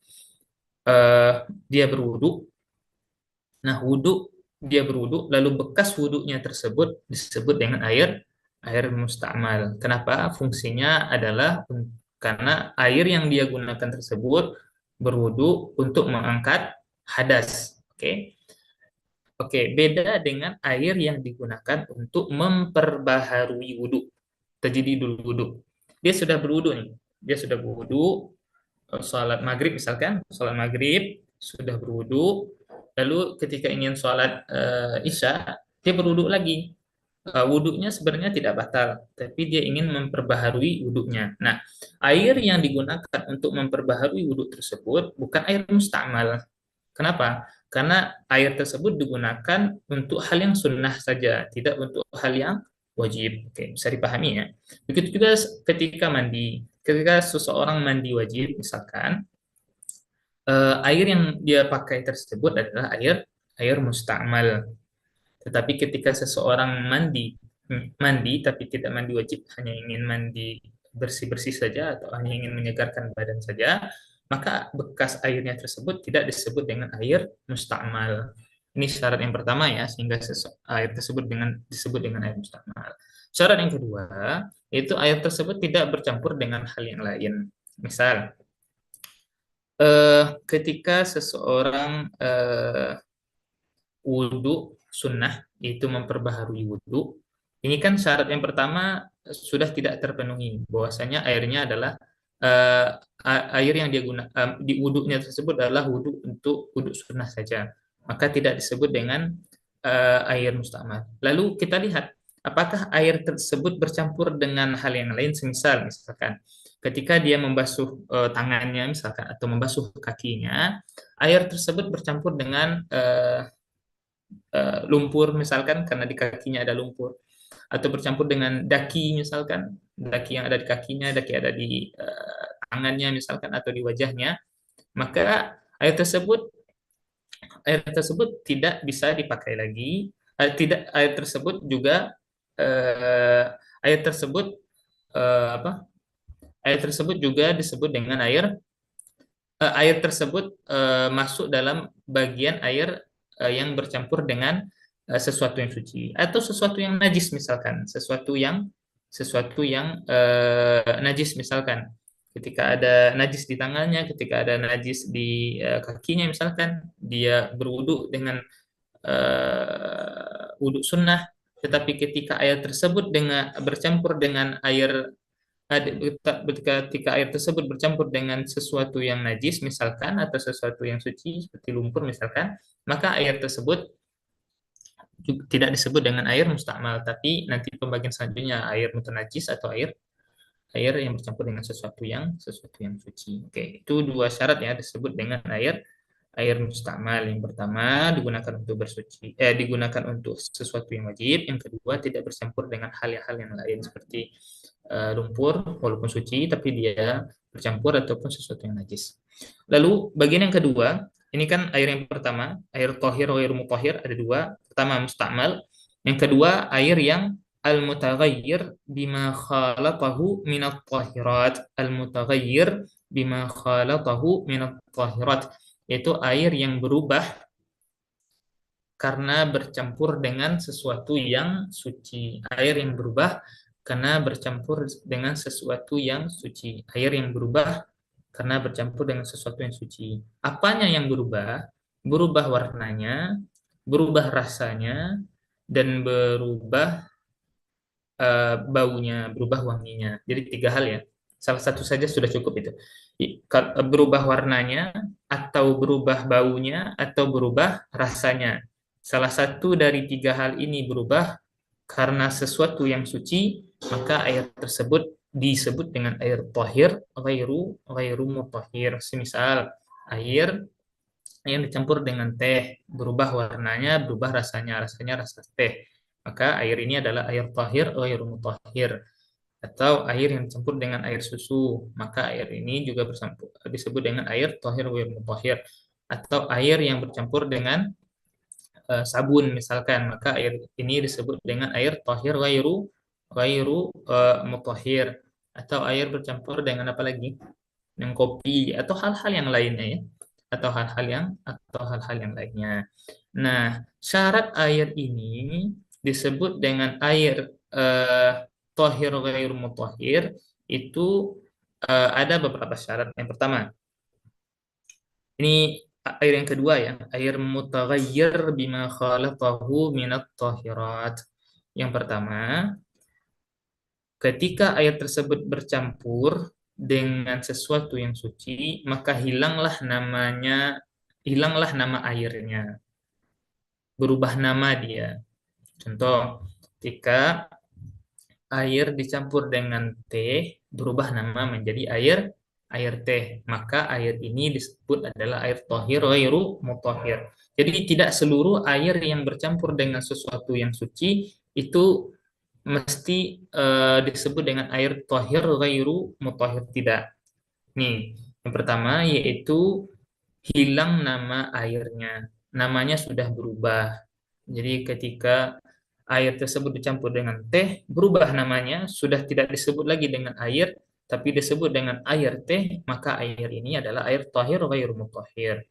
dia berwudu. Nah, dia berwudu, lalu bekas wudunya tersebut disebut dengan air musta'mal. Kenapa? Fungsinya adalah karena air yang dia gunakan tersebut berwudu untuk mengangkat hadas. Oke. Oke, beda dengan air yang digunakan untuk memperbaharui wudu. Tajdidul wudu. Dia sudah berwudu nih. Dia sudah berwudu, sholat maghrib misalkan, sholat maghrib sudah berwudu, lalu ketika ingin sholat isya, dia berwudu lagi. Wudunya sebenarnya tidak batal, tapi dia ingin memperbaharui wudunya. Nah, air yang digunakan untuk memperbaharui wudu tersebut bukan air musta'mal. Kenapa? Karena air tersebut digunakan untuk hal yang sunnah saja, tidak untuk hal yang wajib. Oke, bisa dipahami ya. Begitu juga ketika mandi. Ketika seseorang mandi wajib, misalkan, air yang dia pakai tersebut adalah air musta'mal. Tetapi ketika seseorang mandi tapi tidak mandi wajib, hanya ingin mandi bersih-bersih saja atau hanya ingin menyegarkan badan saja, maka bekas airnya tersebut tidak disebut dengan air musta'mal. Ini syarat yang pertama ya, sehingga air tersebut disebut dengan air musta'mal. Syarat yang kedua, yaitu air tersebut tidak bercampur dengan hal yang lain. Misal, ketika seseorang wudhu sunnah, yaitu memperbaharui wudhu, ini kan syarat yang pertama sudah tidak terpenuhi, bahwasanya airnya adalah air yang dia gunakan di wudhunya tersebut adalah wudhu untuk wudhu sunnah saja, maka tidak disebut dengan air musta'mal. Lalu kita lihat apakah air tersebut bercampur dengan hal yang lain, misalkan ketika dia membasuh tangannya misalkan atau membasuh kakinya, air tersebut bercampur dengan lumpur misalkan karena di kakinya ada lumpur, atau bercampur dengan daki misalkan, daki yang ada di kakinya, daki ada di tangannya misalkan atau di wajahnya, maka air tersebut tidak bisa dipakai lagi. Air tersebut juga air tersebut juga disebut dengan air air tersebut masuk dalam bagian air yang bercampur dengan sesuatu yang suci atau sesuatu yang najis misalkan, sesuatu yang najis misalkan. Ketika ada najis di tangannya, ketika ada najis di kakinya misalkan, dia berwudu dengan wudhu sunnah, tetapi ketika air tersebut bercampur dengan air ketika air tersebut bercampur dengan sesuatu yang najis misalkan atau sesuatu yang suci seperti lumpur misalkan, maka air tersebut tidak disebut dengan air mustakmal, tapi nanti pembagian selanjutnya air mutanajis atau air yang bercampur dengan sesuatu yang suci. Oke, itu dua syarat ya disebut dengan air mustakmal. Yang pertama digunakan untuk digunakan untuk sesuatu yang wajib. Yang kedua tidak bercampur dengan hal-hal yang lain seperti lumpur walaupun suci tapi dia bercampur ataupun sesuatu yang najis. Lalu bagian yang kedua, ini kan air yang pertama, air tohir, air mutahhir ada dua. Pertama mustakmal, yang kedua air yang al-mutaghayyir bima khalatahu minat tahirat. Al-mutaghayyir bima khalatahu minat tahirat, yaitu air yang berubah karena bercampur dengan sesuatu yang suci. Air yang berubah karena bercampur dengan sesuatu yang suci. Air yang berubah karena bercampur dengan sesuatu yang suci. Apanya yang berubah? Berubah warnanya, berubah rasanya, dan berubah baunya, berubah wanginya. Jadi tiga hal ya. Salah satu saja sudah cukup itu. Berubah warnanya, atau berubah baunya, atau berubah rasanya. Salah satu dari tiga hal ini berubah karena sesuatu yang suci, maka air tersebut disebut dengan air tahir ghairu mutahhir. Semisal air yang dicampur dengan teh, berubah warnanya, berubah rasanya rasa teh, maka air ini adalah air tahir ghairu mutahhir. Atau air yang dicampur dengan air susu, maka air ini juga disebut dengan air tahir ghairu mutahhir. Atau air yang bercampur dengan sabun misalkan, maka air ini disebut dengan air tahir ghairu mutahhir. Atau air bercampur dengan apa lagi? Dengan kopi atau hal-hal yang lainnya ya. Atau hal-hal yang lainnya. Nah, syarat air ini disebut dengan air tahir ghairu mutahhir itu ada beberapa syarat. Yang pertama, ini air yang kedua ya, air mutaghayyir bima khalatahu minat tahirat. Yang pertama, ketika air tersebut bercampur dengan sesuatu yang suci, maka hilanglah nama airnya. Berubah nama dia. Contoh, ketika air dicampur dengan teh, berubah nama menjadi air teh, maka air ini disebut adalah air tahir ghairu mutahhir. Jadi tidak seluruh air yang bercampur dengan sesuatu yang suci itu mesti disebut dengan air tahir ghairu mutahhir, tidak. Nih, yang pertama yaitu hilang nama airnya. Namanya sudah berubah. Jadi ketika air tersebut dicampur dengan teh, berubah namanya, sudah tidak disebut lagi dengan air, tapi disebut dengan air teh, maka air ini adalah air tahir ghairu mutahhir.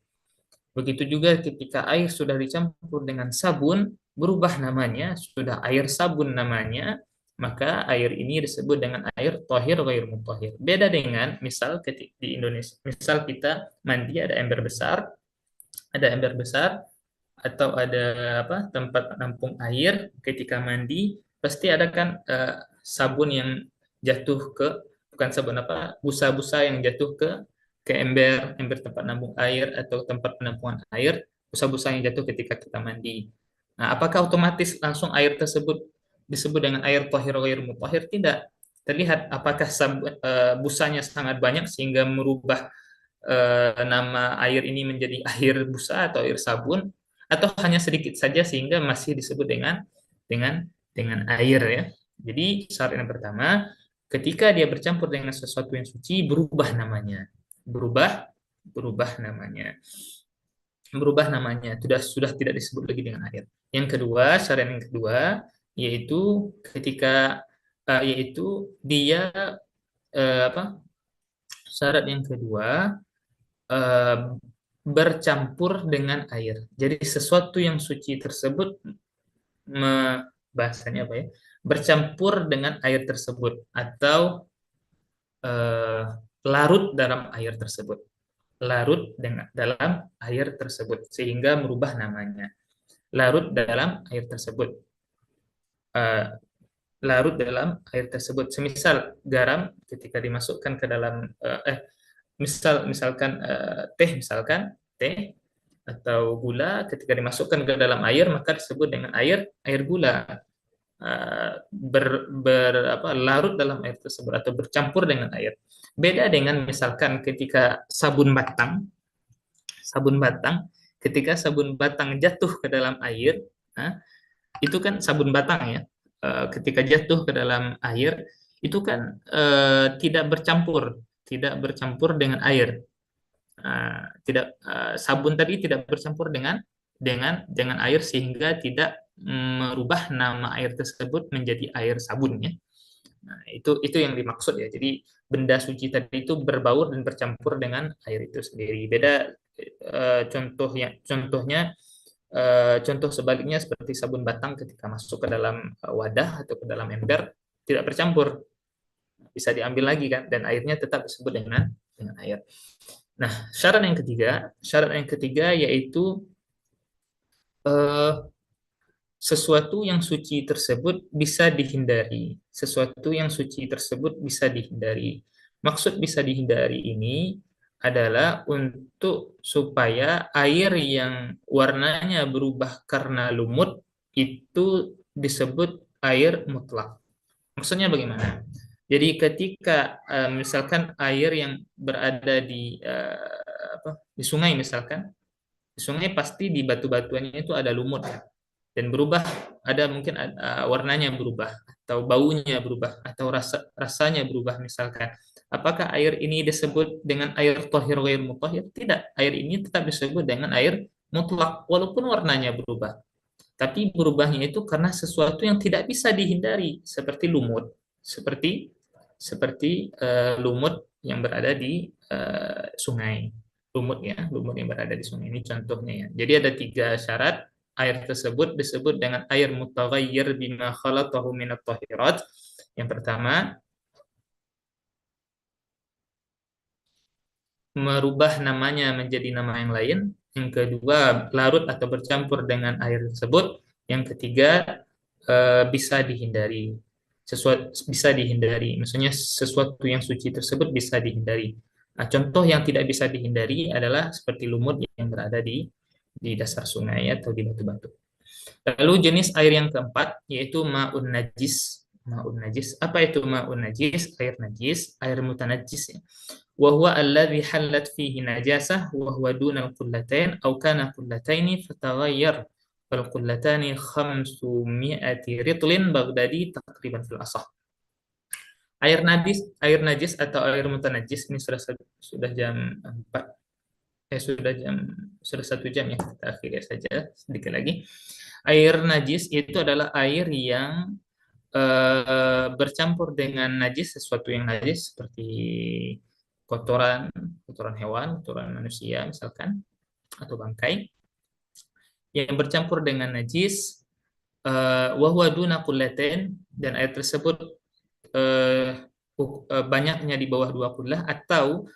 Begitu juga ketika air sudah dicampur dengan sabun, berubah namanya, sudah air sabun namanya, maka air ini disebut dengan air tahir ghairu mutahhir. Beda dengan misal di Indonesia, misal kita mandi ada ember besar atau ada tempat penampung air, ketika mandi pasti ada kan sabun yang jatuh bukan sabun busa-busa yang jatuh ke ember tempat penampung air atau tempat penampungan air, busa-busa yang jatuh ketika kita mandi. Nah, apakah otomatis langsung air tersebut disebut dengan air tahir ghairu mutahhir? Tidak. Terlihat apakah busanya sangat banyak sehingga merubah nama air ini menjadi air busa atau air sabun, atau hanya sedikit saja sehingga masih disebut dengan air ya. Jadi syarat yang pertama, ketika dia bercampur dengan sesuatu yang suci, berubah namanya. Berubah namanya. Sudah tidak disebut lagi dengan air. Yang kedua, syarat yang kedua yaitu ketika dia syarat yang kedua eh, bercampur dengan air. Jadi sesuatu yang suci tersebut bahasanya apa ya? Bercampur dengan air tersebut atau eh, larut dalam air tersebut. Larut dalam air tersebut sehingga merubah namanya. Larut dalam air tersebut. Eh, larut dalam air tersebut. Semisal garam ketika dimasukkan ke dalam misalkan teh atau gula ketika dimasukkan ke dalam air maka disebut dengan air gula. Larut dalam air tersebut atau bercampur dengan air. Beda dengan misalkan ketika sabun batang ketika sabun batang jatuh ke dalam air, itu kan sabun batang ya. Ketika jatuh ke dalam air itu kan tidak bercampur dengan air. Sabun tadi tidak bercampur dengan air sehingga tidak merubah nama air tersebut menjadi air sabun ya. Nah, itu yang dimaksud ya. Jadi benda suci tadi itu berbaur dan bercampur dengan air itu sendiri. Beda contohnya contoh sebaliknya seperti sabun batang ketika masuk ke dalam wadah atau ke dalam ember tidak bercampur. Bisa diambil lagi kan dan airnya tetap disebut dengan air. Nah, syarat yang ketiga yaitu sesuatu yang suci tersebut bisa dihindari. Sesuatu yang suci tersebut bisa dihindari. Maksud bisa dihindari ini adalah untuk supaya air yang warnanya berubah karena lumut itu disebut air mutlak. Maksudnya bagaimana? Jadi ketika misalkan air yang berada di sungai misalkan, di sungai pasti di batu-batuannya itu ada lumut ya. Dan berubah, ada mungkin warnanya berubah atau baunya berubah atau rasanya berubah misalkan. Apakah air ini disebut dengan air thahir ghair mutahhir? Tidak, air ini tetap disebut dengan air mutlak walaupun warnanya berubah. Tapi berubahnya itu karena sesuatu yang tidak bisa dihindari seperti lumut, seperti lumut yang berada di sungai. Lumut yang berada di sungai ini contohnya ya. Jadi ada 3 syarat. Air tersebut disebut dengan air mutaghayyir bima khalatahu minat tahirat. Yang pertama, merubah namanya menjadi nama yang lain. Yang kedua, larut atau bercampur dengan air tersebut. Yang ketiga, bisa dihindari. Bisa dihindari. Maksudnya sesuatu yang suci tersebut bisa dihindari. Nah, contoh yang tidak bisa dihindari adalah seperti lumut yang berada di dasar sungai atau di batu-batu. Lalu jenis air yang keempat yaitu ma'un najis. Ma'un najis. Apa itu ma'un najis? Air najis, air mutanajjis ya. Wa huwa alladhi hallat fihi najasah wa huwa dunal qullatain aw kana qullataini fataghayyar. Wal qullatani 500 ritlin Baghdadi takriban fil asah. Air najis atau air mutanajjis ini sudah jam 4. Sudah 1 jam ya, kita akhiri saja sedikit lagi. Air najis itu adalah air yang bercampur dengan najis, sesuatu yang najis seperti kotoran hewan, kotoran manusia misalkan, atau bangkai yang bercampur dengan najis, wa huwa duna qullatain, dan air tersebut banyaknya di bawah 2 kullah atau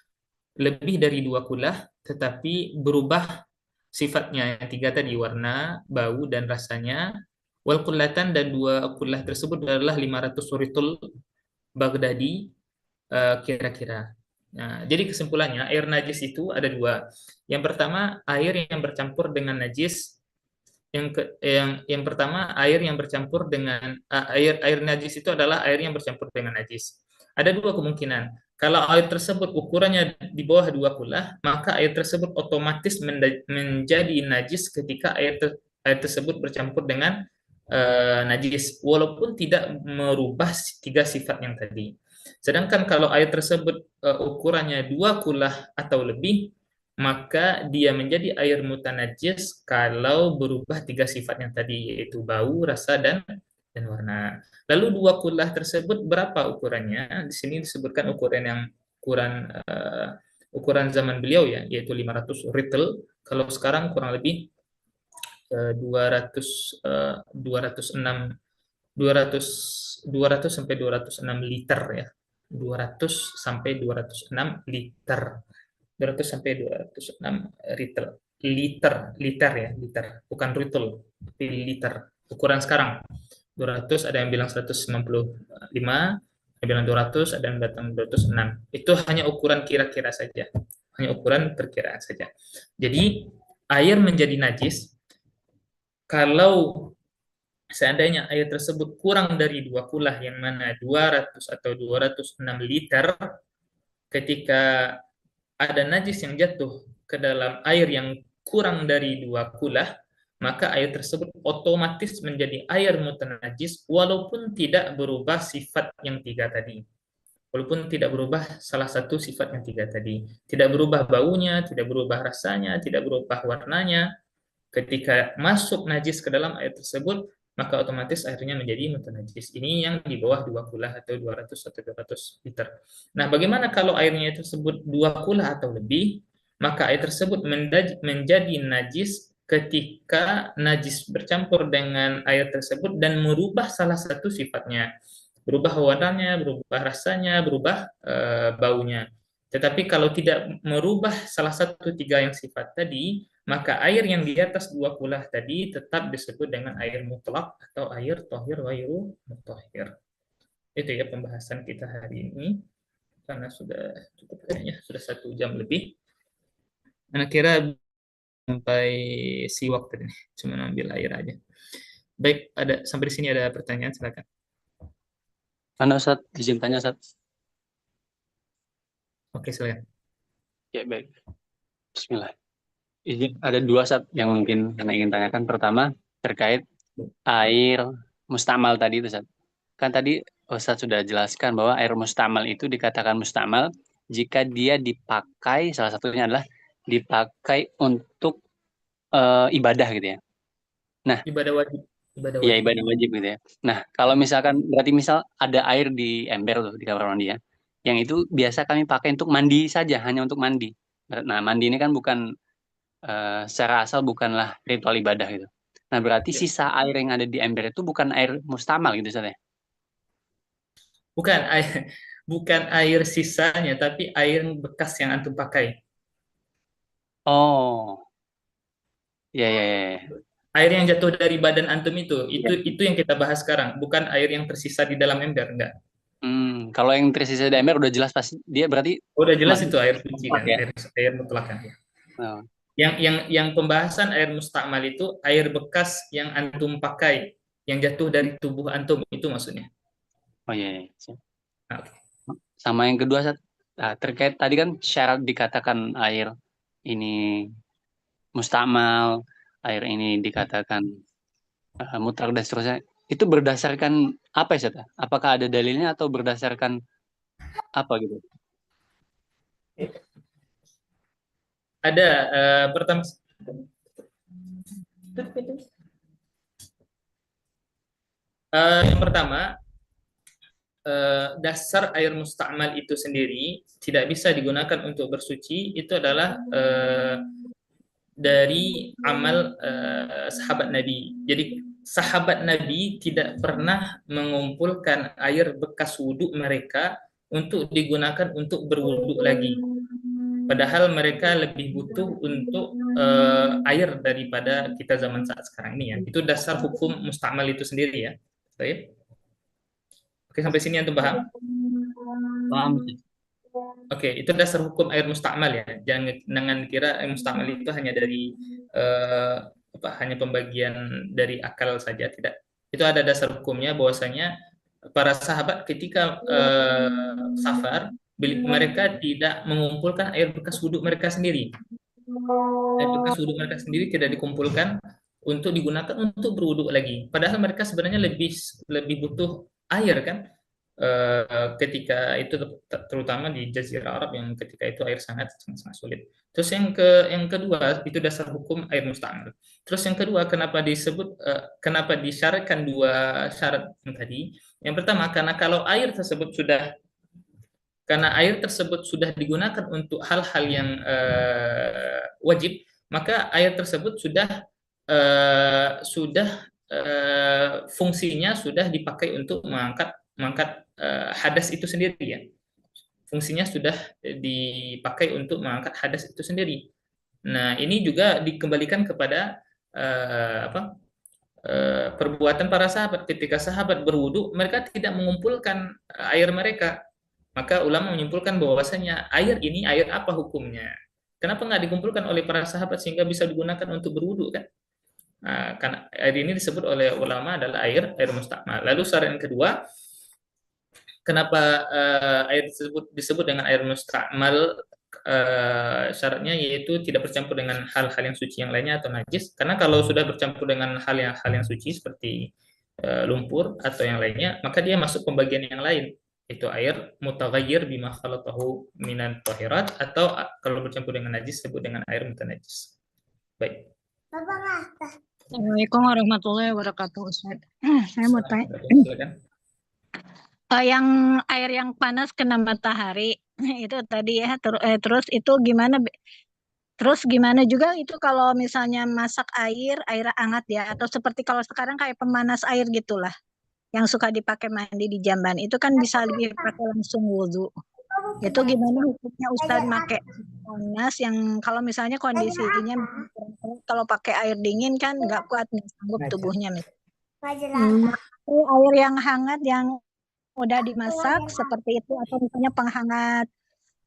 lebih dari 2 kullah, tetapi berubah sifatnya yang 3 tadi, warna, bau, dan rasanya. Wal kullatan, dan 2 kullah tersebut adalah 500 ritul Baghdadi kira-kira. Nah, jadi kesimpulannya air najis itu ada 2. Yang pertama air yang bercampur dengan najis. Yang pertama air yang bercampur dengan air najis itu adalah air yang bercampur dengan najis. Ada 2 kemungkinan. Kalau air tersebut ukurannya di bawah 2 kullah, maka air tersebut otomatis menjadi najis ketika air tersebut bercampur dengan najis, walaupun tidak merubah 3 sifat yang tadi. Sedangkan kalau air tersebut ukurannya 2 kullah atau lebih, maka dia menjadi air mutanajjis kalau berubah 3 sifat yang tadi, yaitu bau, rasa, dan warna. Lalu 2 kullah tersebut berapa ukurannya? Di sini disebutkan ukuran ukuran zaman beliau ya, yaitu 500 ritel. Kalau sekarang kurang lebih 200 206 200 sampai 206 liter ya. 200 sampai 206 liter. 200 sampai 206 liter ya, liter. Bukan ritel, tapi liter. Ukuran sekarang. 200, ada yang bilang 195, ada yang bilang 200, ada yang datang 206. Itu hanya ukuran kira-kira saja. Hanya ukuran perkiraan saja. Jadi, air menjadi najis kalau seandainya air tersebut kurang dari 2 kulah, yang mana 200 atau 206 liter, ketika ada najis yang jatuh ke dalam air yang kurang dari 2 kulah, maka air tersebut otomatis menjadi air mutanajis walaupun tidak berubah sifat yang 3 tadi. Walaupun tidak berubah salah satu sifat yang 3 tadi. Tidak berubah baunya, tidak berubah rasanya, tidak berubah warnanya. Ketika masuk najis ke dalam air tersebut, maka otomatis airnya menjadi mutanajis. Ini yang di bawah 2 kulah atau 200 atau 200 liter. Nah, bagaimana kalau airnya tersebut 2 kulah atau lebih? Maka air tersebut menjadi najis ketika najis bercampur dengan air tersebut dan merubah salah satu sifatnya. Berubah warnanya, berubah rasanya, berubah baunya. Tetapi kalau tidak merubah salah satu 3 yang sifat tadi, maka air yang di atas 2 kulah tadi tetap disebut dengan air mutlak atau air tohir wairu mutahhir. Itu ya pembahasan kita hari ini. Karena sudah cukup kayaknya, sudah 1 jam lebih. Anak kira sampai siwak tadi, cuma ambil air aja. Baik, sampai di sini ada pertanyaan, silakan. Ustaz, izin tanya Ustaz. Oke, silakan. Ya, baik. Bismillah. Ada 2 Ustaz yang mungkin Anda ingin tanyakan. Pertama, terkait air mustamal tadi itu Ustaz. Kan tadi Ustaz sudah jelaskan bahwa air mustamal itu dikatakan mustamal jika dia dipakai, salah satunya adalah dipakai untuk ibadah gitu ya. Nah, Ibadah wajib. Iya, ibadah wajib gitu ya. Nah, kalau misalkan berarti misal ada air di ember tuh di kamar mandi ya, yang itu biasa kami pakai untuk mandi saja, hanya untuk mandi. Nah, mandi ini kan bukan secara asal bukanlah ritual ibadah gitu. Nah, berarti Ya. sisa air yang ada di ember itu bukan air mustamal gitu Ustaz ya? Bukan air sisanya, tapi air bekas yang antum pakai. Oh. Ya, ya, ya. Air yang jatuh dari badan antum itu yang kita bahas sekarang, bukan air yang tersisa di dalam ember, enggak. Kalau yang tersisa di ember udah jelas pasti dia berarti Udah jelas itu air suci kan, ya? air mutlak kan. Oh. Yang pembahasan air mustakmal itu air bekas yang antum pakai, yang jatuh dari tubuh antum, itu maksudnya. Oh iya. Nah, sama yang kedua terkait tadi kan syarat dikatakan air ini mustamal, air ini dikatakan mutlak dan seterusnya. Itu berdasarkan apa ya, Ustaz? Apakah ada dalilnya atau berdasarkan apa gitu? Ada pertama yang pertama, dasar air mustakmal itu sendiri tidak bisa digunakan untuk bersuci, itu adalah dari amal sahabat Nabi. Jadi sahabat Nabi tidak pernah mengumpulkan air bekas wudhu mereka untuk digunakan untuk berwudhu lagi. Padahal mereka lebih butuh untuk air daripada kita zaman saat sekarang ini ya. Itu dasar hukum mustakmal itu sendiri ya. Baik. Oke, sampai sini antum paham? Paham. Oke, itu dasar hukum air mustakmal ya. Jangan kira air mustakmal itu hanya dari hanya pembagian dari akal saja, tidak. Itu ada dasar hukumnya bahwasanya para sahabat ketika safar, mereka tidak mengumpulkan air bekas wudhu mereka sendiri. Air bekas wudhu mereka sendiri tidak dikumpulkan untuk digunakan untuk berwudhu lagi. Padahal mereka sebenarnya lebih butuh air kan. Ketika itu terutama di Jazirah Arab yang ketika itu air sangat sulit. Terus yang kedua itu dasar hukum air mustakmal. Terus yang kedua kenapa disyaratkan 2 syarat yang tadi? Yang pertama karena kalau air tersebut sudah karena air tersebut sudah digunakan untuk hal-hal yang wajib, maka air tersebut fungsinya sudah dipakai untuk mengangkat hadas itu sendiri ya. Fungsinya sudah dipakai untuk mengangkat hadas itu sendiri. Nah, ini juga dikembalikan kepada perbuatan para sahabat. Ketika sahabat berwudu, mereka tidak mengumpulkan air mereka. Maka ulama menyimpulkan bahwasanya air ini air apa hukumnya? Kenapa nggak dikumpulkan oleh para sahabat sehingga bisa digunakan untuk berwudu kan? Nah, karena air ini disebut oleh ulama adalah air mustakmal. Lalu syarat yang kedua, kenapa air tersebut disebut dengan air mustakmal? Syaratnya yaitu tidak bercampur dengan hal-hal yang suci yang lainnya atau najis. Karena kalau sudah bercampur dengan hal yang suci seperti lumpur atau yang lainnya, maka dia masuk pembagian yang lain. Itu air mutaghayyir bima khalatahu minan tahirat, atau kalau bercampur dengan najis disebut dengan air mutanajjis. Baik. Assalamualaikum warahmatullahi wabarakatuh, Ustaz. Saya mau tanya, Silakan. yang air yang panas kena matahari itu tadi ya, terus itu gimana? Terus gimana juga itu kalau misalnya masak air hangat ya, atau seperti kalau sekarang kayak pemanas air gitulah, yang suka dipakai mandi di jamban, itu kan bisa dipakai langsung wudhu. Itu gimana hukumnya Ustaz pakai panas yang kalau misalnya kondisinya kalau pakai air dingin kan nggak kuat, nggak sanggup tubuhnya. Air yang hangat yang udah dimasak seperti itu, atau misalnya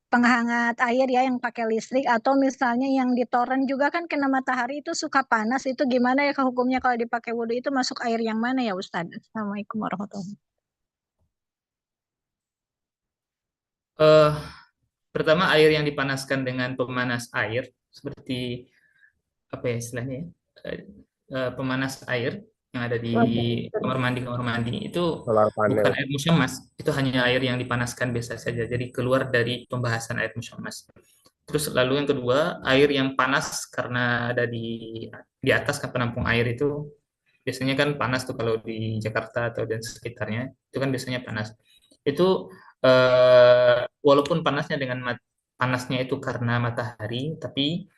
penghangat air ya yang pakai listrik, atau misalnya yang di toren juga kan kena matahari itu suka panas, itu gimana ya hukumnya kalau dipakai wudhu, itu masuk air yang mana ya Ustaz? Assalamualaikum warahmatullahi wabarakatuh. Pertama, air yang dipanaskan dengan pemanas air seperti apa ya istilahnya ya? Pemanas air yang ada di kamar mandi itu bukan air musyammas, itu hanya air yang dipanaskan biasa saja, jadi keluar dari pembahasan air musyammas. Terus lalu yang kedua, air yang panas karena ada di atas kan penampung air itu biasanya kan panas tuh kalau di Jakarta atau dan sekitarnya, itu kan biasanya panas. Itu walaupun panasnya panasnya itu karena matahari, tapi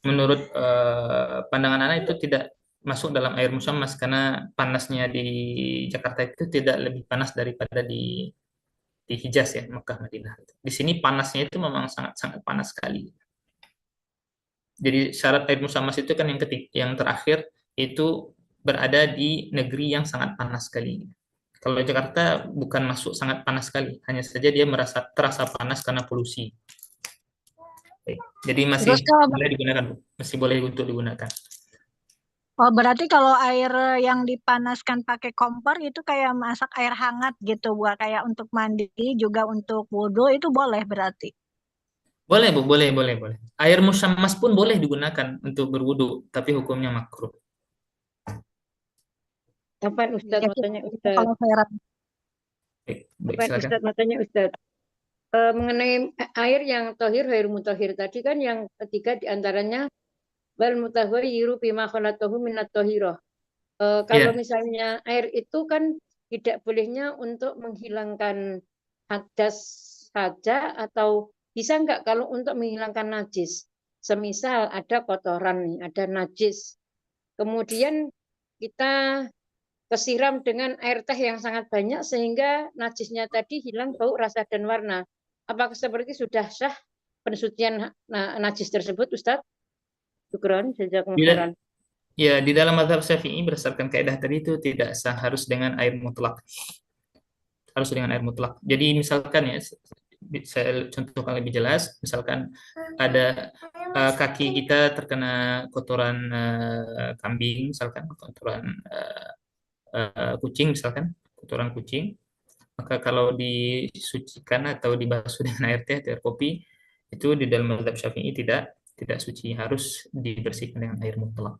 menurut pandangan anak itu tidak masuk dalam air musyammas karena panasnya di Jakarta itu tidak lebih panas daripada di Hijaz ya, Mekah, Madinah. Di sini panasnya itu memang sangat panas sekali. Jadi syarat air musyammas itu kan yang terakhir itu berada di negeri yang sangat panas sekali. Kalau Jakarta bukan masuk sangat panas sekali, hanya saja dia terasa panas karena polusi. Jadi masih boleh digunakan, masih boleh untuk digunakan. Oh, berarti kalau air yang dipanaskan pakai kompor itu kayak masak air hangat gitu, buat kayak untuk mandi juga untuk wudhu itu boleh berarti? Boleh Bu, boleh. Air musyammas pun boleh digunakan untuk berwudhu, tapi hukumnya makruh. Kapan Ustaz mau tanya Ustaz? Kalau saya Kapan Ustaz mau tanya Ustaz? Mengenai air yang tohir, air mutahhir tadi kan yang ketiga diantaranya wal mutahhiru bima khalatahu minat tohiroh. Kalau misalnya air itu kan tidak bolehnya untuk menghilangkan hadas saja, atau bisa nggak kalau untuk menghilangkan najis? Semisal ada kotoran nih, ada najis. Kemudian kita kesiram dengan air teh yang sangat banyak sehingga najisnya tadi hilang bau, rasa, dan warna. Apakah seperti sudah sah pensucian najis tersebut, Ustaz? Syukran, jazakumullah. Ya, di dalam mazhab Syafi'i berdasarkan kaidah tadi itu tidak sah, harus dengan air mutlak. Harus dengan air mutlak. Jadi misalkan ya, saya contohkan lebih jelas, misalkan ada kaki kita terkena kotoran kambing, misalkan kotoran kucing, misalkan kotoran kucing, maka kalau disucikan atau dibasuh dengan air teh atau air kopi, itu di dalam mazhab Syafi'i tidak suci, harus dibersihkan dengan air mutlak.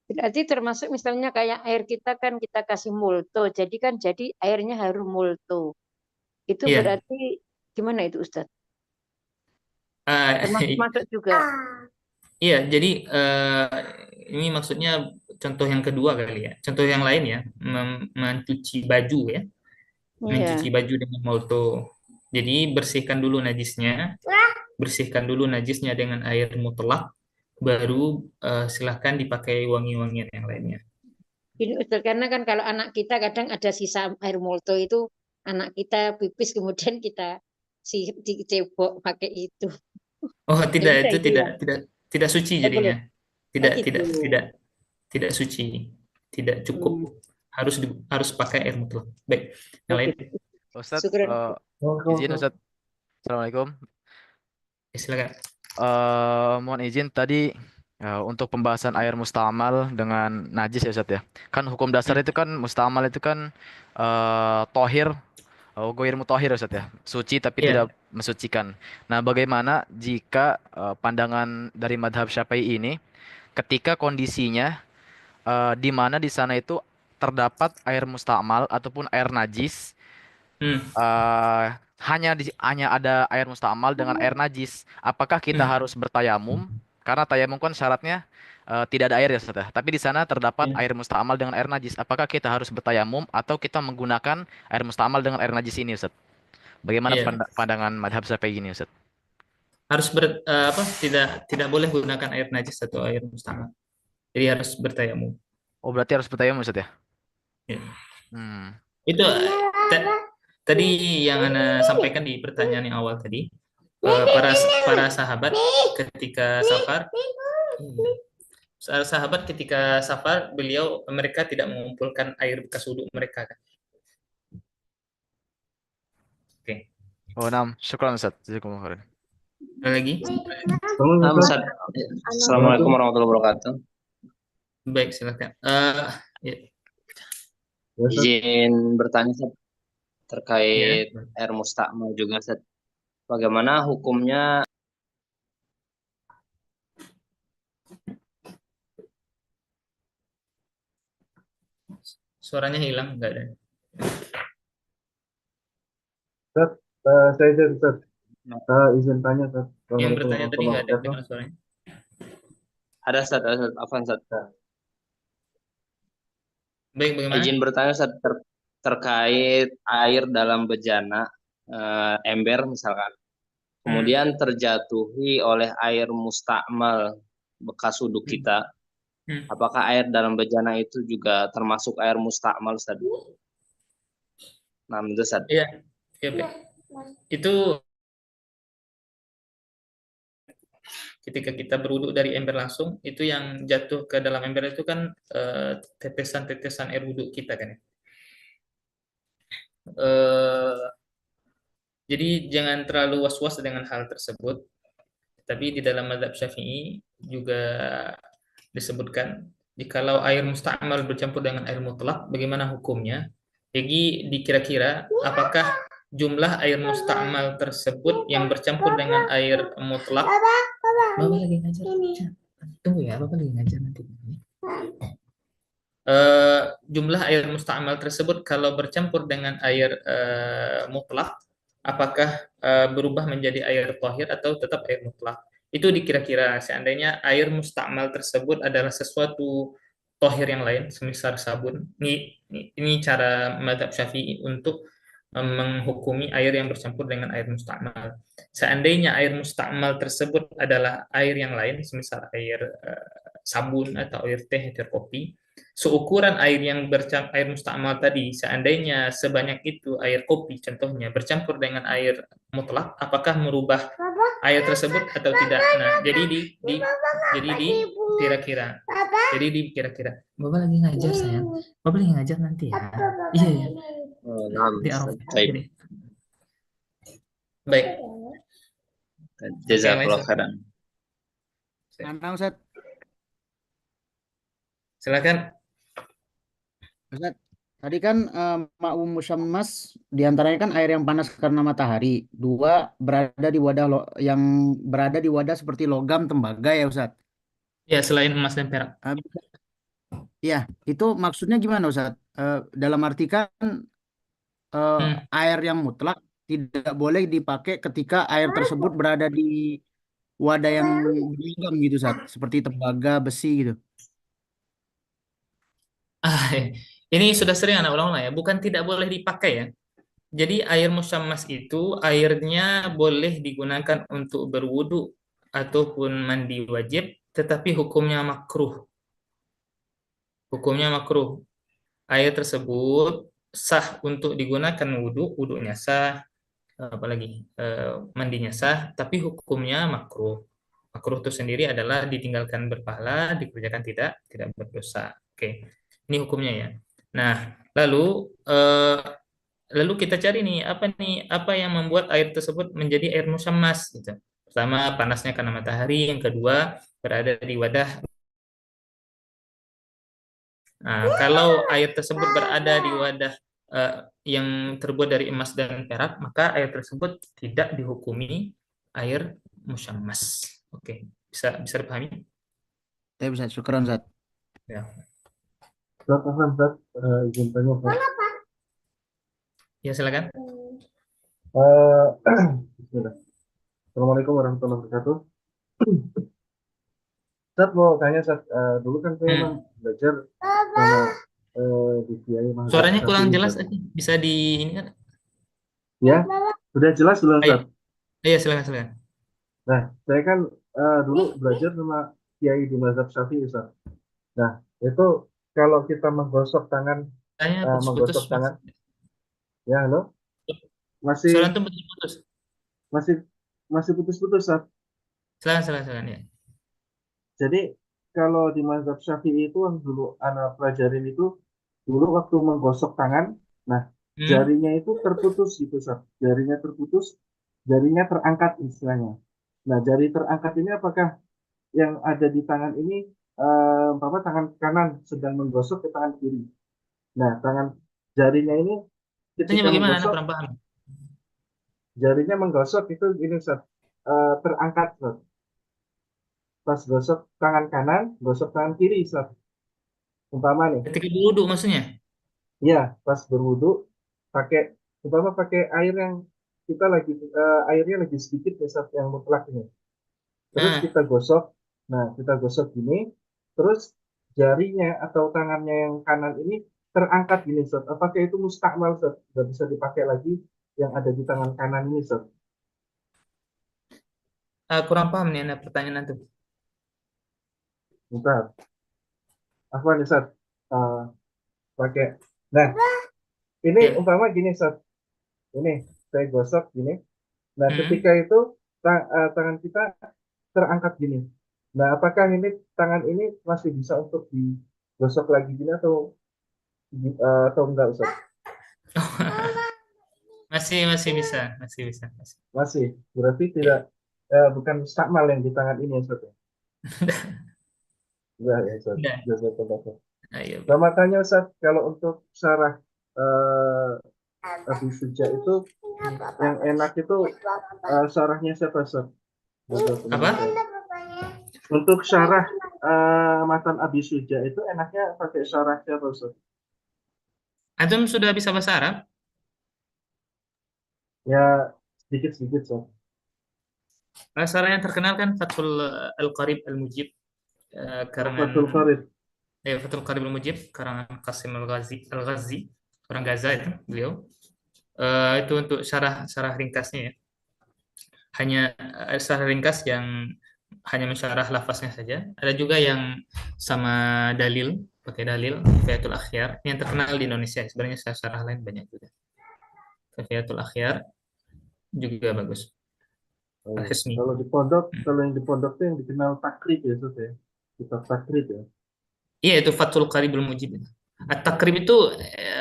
Berarti termasuk misalnya kayak air kita kan kita kasih multo, jadi airnya harus multo. Itu berarti gimana itu Ustaz? Termasuk juga. Iya, jadi ini maksudnya contoh yang kedua kali ya. Contoh yang lain ya, mencuci baju ya, mencuci Iya. baju dengan molto. Jadi bersihkan dulu najisnya dengan air mutlak, baru silahkan dipakai wangi-wangian yang lainnya. Ini Ustaz, karena kan kalau anak kita kadang ada sisa air molto itu, anak kita pipis kemudian kita dicebok pakai itu. Oh, Ya tidak, udah itu itu tidak ya. tidak tidak suci Nggak jadinya. boleh. Oh Tidak gitu. tidak tidak tidak suci. Tidak cukup. Hmm. Harus pakai air mutlak. Baik, yang lain. Oke. Ustadz, Syukuran. izin Ustadz. Assalamualaikum. Silakan. Mohon izin tadi untuk pembahasan air mustamal dengan najis ya Ustadz ya. Kan hukum dasar itu kan mustamal itu kan tohir, goir mutohir Ustadz ya. Suci tapi Iya. tidak mensucikan. Nah, bagaimana jika pandangan dari madhab Syafi'i ini ketika kondisinya di mana di sana itu terdapat air mustamal ataupun air najis, Hmm. hanya ada air mustamal dengan air najis. Apakah kita harus bertayamum? Karena tayamum kan syaratnya tidak ada air ya Ustaz ya. Tapi di sana terdapat Iya. air mustamal dengan air najis. Apakah kita harus bertayamum atau kita menggunakan air mustamal dengan air najis ini Ustaz? Bagaimana Iya. pandangan madhab Syafi'i ini Ustaz? Harus tidak boleh gunakan air najis atau air mustamal. Jadi harus bertayamum. Oh, berarti harus bertayamum Ustaz ya? Ya. Hmm. Itu tadi yang Anda sampaikan di pertanyaan yang awal tadi, para sahabat ketika safar, mereka tidak mengumpulkan air bekas wudhu mereka kan. Oke. Oh, nam, syukran Ustaz. Jazakumullah khairan. Ada lagi? Nah, Ustaz. Assalamualaikum warahmatullahi wabarakatuh. Baik, silakan. Ya. Izin bertanya Ustaz, terkait Ya. air mustakmal juga Ustaz. Bagaimana hukumnya Suaranya hilang, enggak ada. Saya Ustaz. Izin tanya Ustaz. Yang bertanya tadi enggak ada dengar suaranya. ada Ustaz, Afwan Ustaz. Baik, bagaimana? Izin bertanya Ustaz, terkait air dalam bejana, ember misalkan. Kemudian terjatuhi oleh air mustakmal bekas wudhu kita. Apakah air dalam bejana itu juga termasuk air mustakmal Ustaz? Nah, itu Ustaz. Iya. Oke, baik. Itu ketika kita berwudhu dari ember langsung, itu yang jatuh ke dalam ember itu kan tetesan-tetesan air wudhu kita kan ya. Jadi jangan terlalu was-was dengan hal tersebut. Tapi di dalam mazhab Syafi'i juga disebutkan jikalau air musta'mal bercampur dengan air mutlak, bagaimana hukumnya? Jadi dikira-kira apakah jumlah air musta'mal tersebut yang bercampur dengan air mutlak? Bapak lagi ngajar. Tunggu ya, Bapak lagi ngajar nanti. Jumlah air musta'mal tersebut kalau bercampur dengan air mutlak, apakah berubah menjadi air thahir atau tetap air mutlak? Itu dikira-kira seandainya air musta'mal tersebut adalah sesuatu thahir yang lain, semisal sabun. Ini cara mazhab Syafi'i untuk menghukumi air yang bercampur dengan air musta'mal. Seandainya air musta'mal tersebut adalah air yang lain, semisal air sabun atau air teh atau kopi, seukuran air yang air musta'mal tadi, seandainya sebanyak itu air kopi contohnya bercampur dengan air mutlak, apakah merubah air tersebut atau tidak? Nah, jadi dikira-kira. Jadi dikira-kira. Bapak lagi ngajar sayang. Bapak lagi ngajar nanti ya. Iya ya. Di Arafah. Baik. Jazakallah khairan. Mana Ustaz? Silakan. Ustaz, tadi kan ma'um musyammas diantaranya kan air yang panas karena matahari. Dua berada di yang berada di wadah seperti logam tembaga ya Ustaz. Ya, selain emas dan perak. Ya, itu maksudnya gimana Ustaz? Dalam arti kan air yang mutlak tidak boleh dipakai ketika air tersebut berada di wadah yang berlogam gitu Ustaz, seperti tembaga, besi gitu. Ini sudah sering anak ulama ya, bukan tidak boleh dipakai ya. Jadi air musyammas itu airnya boleh digunakan untuk berwudu ataupun mandi wajib, tetapi hukumnya makruh. Hukumnya makruh. Air tersebut sah untuk digunakan wudu, wudunya sah, apalagi mandinya sah, tapi hukumnya makruh. Makruh itu sendiri adalah ditinggalkan berpahala, dikerjakan tidak berdosa. Oke, ini hukumnya ya. Nah, lalu eh, lalu kita cari nih apa yang membuat air tersebut menjadi air musyammas gitu. Pertama, panasnya karena matahari, yang kedua berada di wadah. Nah, kalau air tersebut berada di wadah yang terbuat dari emas dan perak, maka air tersebut tidak dihukumi air musyammas. Oke, bisa bisa dipahami? Saya bisa, syukran Ustaz. Ya. Ustaz, Ustaz, izin tanya Ustaz. Ya, silakan. Bismillah. Assalamualaikum warahmatullahi wabarakatuh. Ustaz mau tanya Ustaz, dulu kan saya memang belajar sama di Kiai Mahmud Suaranya kurang Syafi'i, jelas, Ustaz. bisa di ini kan? Ya, sudah jelas belum Ustaz? Iya, silakan. Nah, saya kan dulu belajar sama Kiai di mazhab Syafi'i Ustaz. Nah, itu kalau kita menggosok tangan, menggosok tangan, ya halo, masih Suara itu putus-putus. masih putus-putus Ustaz. Silakan ya. Jadi kalau di mazhab Syafi'i itu yang dulu anak pelajarin itu dulu waktu menggosok tangan, nah jarinya itu terputus gitu Ustaz. Jarinya terputus, jarinya terangkat istilahnya. Nah, jari terangkat ini apakah yang ada di tangan ini tangan kanan sedang menggosok ke tangan kiri. Nah, jarinya ini ketika bagaimana? menggosok, Kurang paham. Jarinya menggosok itu ini Ustaz, terangkat Ustaz. Pas gosok tangan kanan, gosok tangan kiri Ustaz. Umpama nih. Ketika berwudu maksudnya? Ya, pas berwudu pakai air yang kita lagi airnya lagi sedikit ya Ustaz, yang mutlak ini. Terus kita gosok. Nah, kita gosok gini, terus jarinya atau tangannya yang kanan ini terangkat gini Ustaz. Apakah itu mustakmal Ustaz? Sudah bisa dipakai lagi yang ada di tangan kanan ini Ustaz? Kurang paham nih pertanyaan itu. Bentar. Apa nih Ustaz? Pakai. Nah, ini umpama gini Ustaz. Ini saya gosok gini. Nah, ketika itu tangan kita terangkat gini. Nah, apakah ini tangan ini masih bisa untuk digosok lagi gini atau enggak Ustaz? Masih bisa. Masih. Berarti tidak bukan mustakmal yang di tangan ini Ustaz. Enggak ya Ustaz. Jazakallah. Sama tanya Ustaz, kalau untuk syarah Abi Suja itu yang enak itu syarahnya siapa Ustaz? Apa? Untuk syarah matan Abi Suja itu enaknya pakai syarah siapa Ustaz? Antum sudah bisa bahasa Arab? Ya, sedikit-sedikit Ustaz. Syarah yang terkenal kan Fathul Al-Qarib Al-Mujib, karangan Fathul Qarib. Fathul Qarib Al-Mujib, karangan Qasim Al-Ghazi, orang Gaza itu beliau. Itu untuk syarah ringkasnya ya. Hanya syarah ringkas yang hanya mensyarah lafaznya saja. Ada juga yang sama pakai dalil, Kifayatul Akhyar, yang terkenal di Indonesia. Sebenarnya syarah lain banyak juga. Kifayatul Akhyar juga bagus. Kalau yang di pondok itu yang dikenal takrib ya Ustaz ya. Kitab takrib ya. Iya, itu Fathul Qaribul Mujib. At-Takrib itu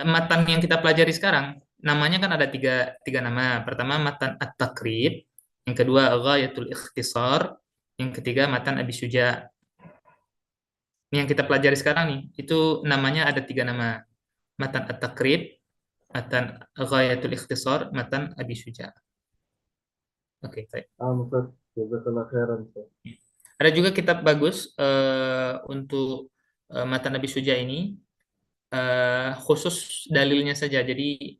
matan yang kita pelajari sekarang. Namanya kan ada tiga nama. Pertama matan At-Takrib, yang kedua Ghayatul Ikhtisar, yang ketiga matan Abi Suja. Ini yang kita pelajari sekarang nih, itu namanya ada 3 nama. Matan At-Takrib, matan Ghayatul Ikhtisar, matan Abi Suja. Oke, baik. Ada juga kitab bagus untuk matan Abi Suja ini, khusus dalilnya saja. Jadi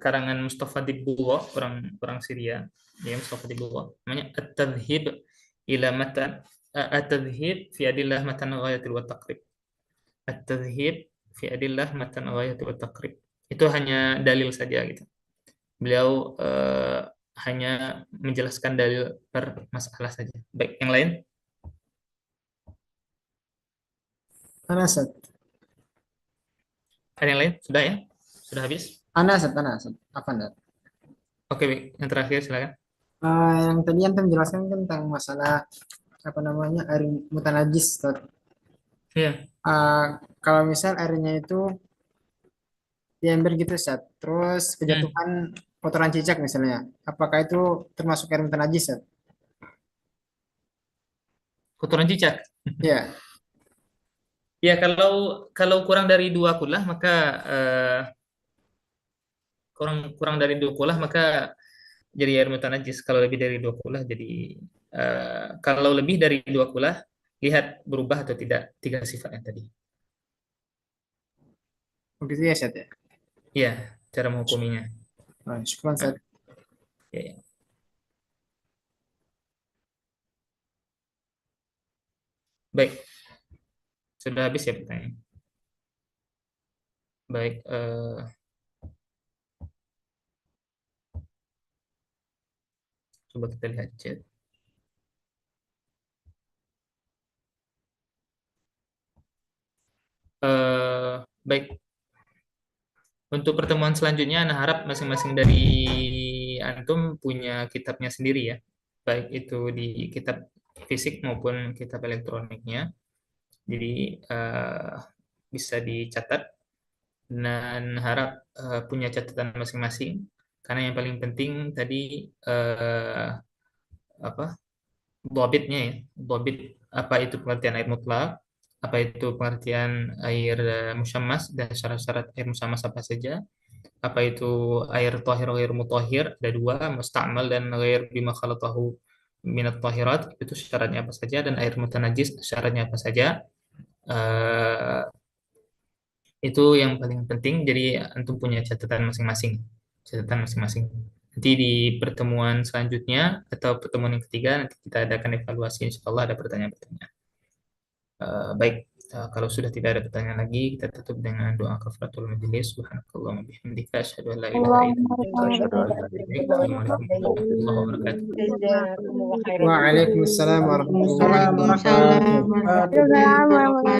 karangan Mustafa Dibullah, orang Syria, ya Mustafa Dibullah, namanya At-Tadhhib ila matan At-Tadhhib fi adillah matan ghayatil wa taqrib. At-Tadhhib fi adillah matan ghayatil wa taqrib. Itu hanya dalil saja gitu. Beliau hanya menjelaskan dalil per masalah saja. Baik, yang lain? Ana Ustaz. Ada yang lain? Sudah ya? Sudah habis? Ana Ustaz. Apa enggak? Oke, baik. Yang terakhir silakan. Yang tadi Antum menjelaskan tentang masalah apa namanya air mutanajis, Ustaz. Iya. Kalau misal airnya itu diambil gitu, Ustaz, terus kejatuhan kotoran cicak misalnya, apakah itu termasuk air mutanajis, Ustaz? Kotoran cicak? Iya. Ya, kalau kurang dari 2 kulah maka kurang dari 2 kulah maka jadi air mutanajis. Kalau lebih dari 2 kulah jadi kalau lebih dari 2 kulah lihat berubah atau tidak 3 sifatnya tadi. Begitu ya, Ustaz ya? Iya, cara menghukuminya. Syukran, Ustaz. Ya. Baik. Sudah habis ya pertanyaan? Baik, coba kita lihat chat. Baik. Untuk pertemuan selanjutnya, Ana harap masing-masing dari antum punya kitabnya sendiri ya, baik itu di kitab fisik maupun kitab elektroniknya. Jadi bisa dicatat dan harap punya catatan masing-masing. Karena yang paling penting tadi dhabitnya ya, dhabit apa itu pengertian air mutlak, apa itu pengertian air musyammas dan syarat-syarat air musyammas apa saja, apa itu air tahir ghair mutahhir, ada 2, musta'mal dan ghair bima khalatahu minat tahirat, itu syaratnya apa saja, dan air mutanajis syaratnya apa saja. Itu yang paling penting, jadi antum punya catatan masing-masing. Nanti di pertemuan selanjutnya atau pertemuan yang ketiga nanti kita adakan evaluasi, insya Allah ada pertanyaan-pertanyaan. Baik, kalau sudah tidak ada pertanyaan lagi, kita tutup dengan doa kafaratul majelis. Subhanakallahumma bihamdika asyhadu an la ilaha illa anta astaghfiruka wa atubu ilaik. Assalamualaikum warahmatullahi wabarakatuh. Waalaikumsalam warahmatullahi wabarakatuh.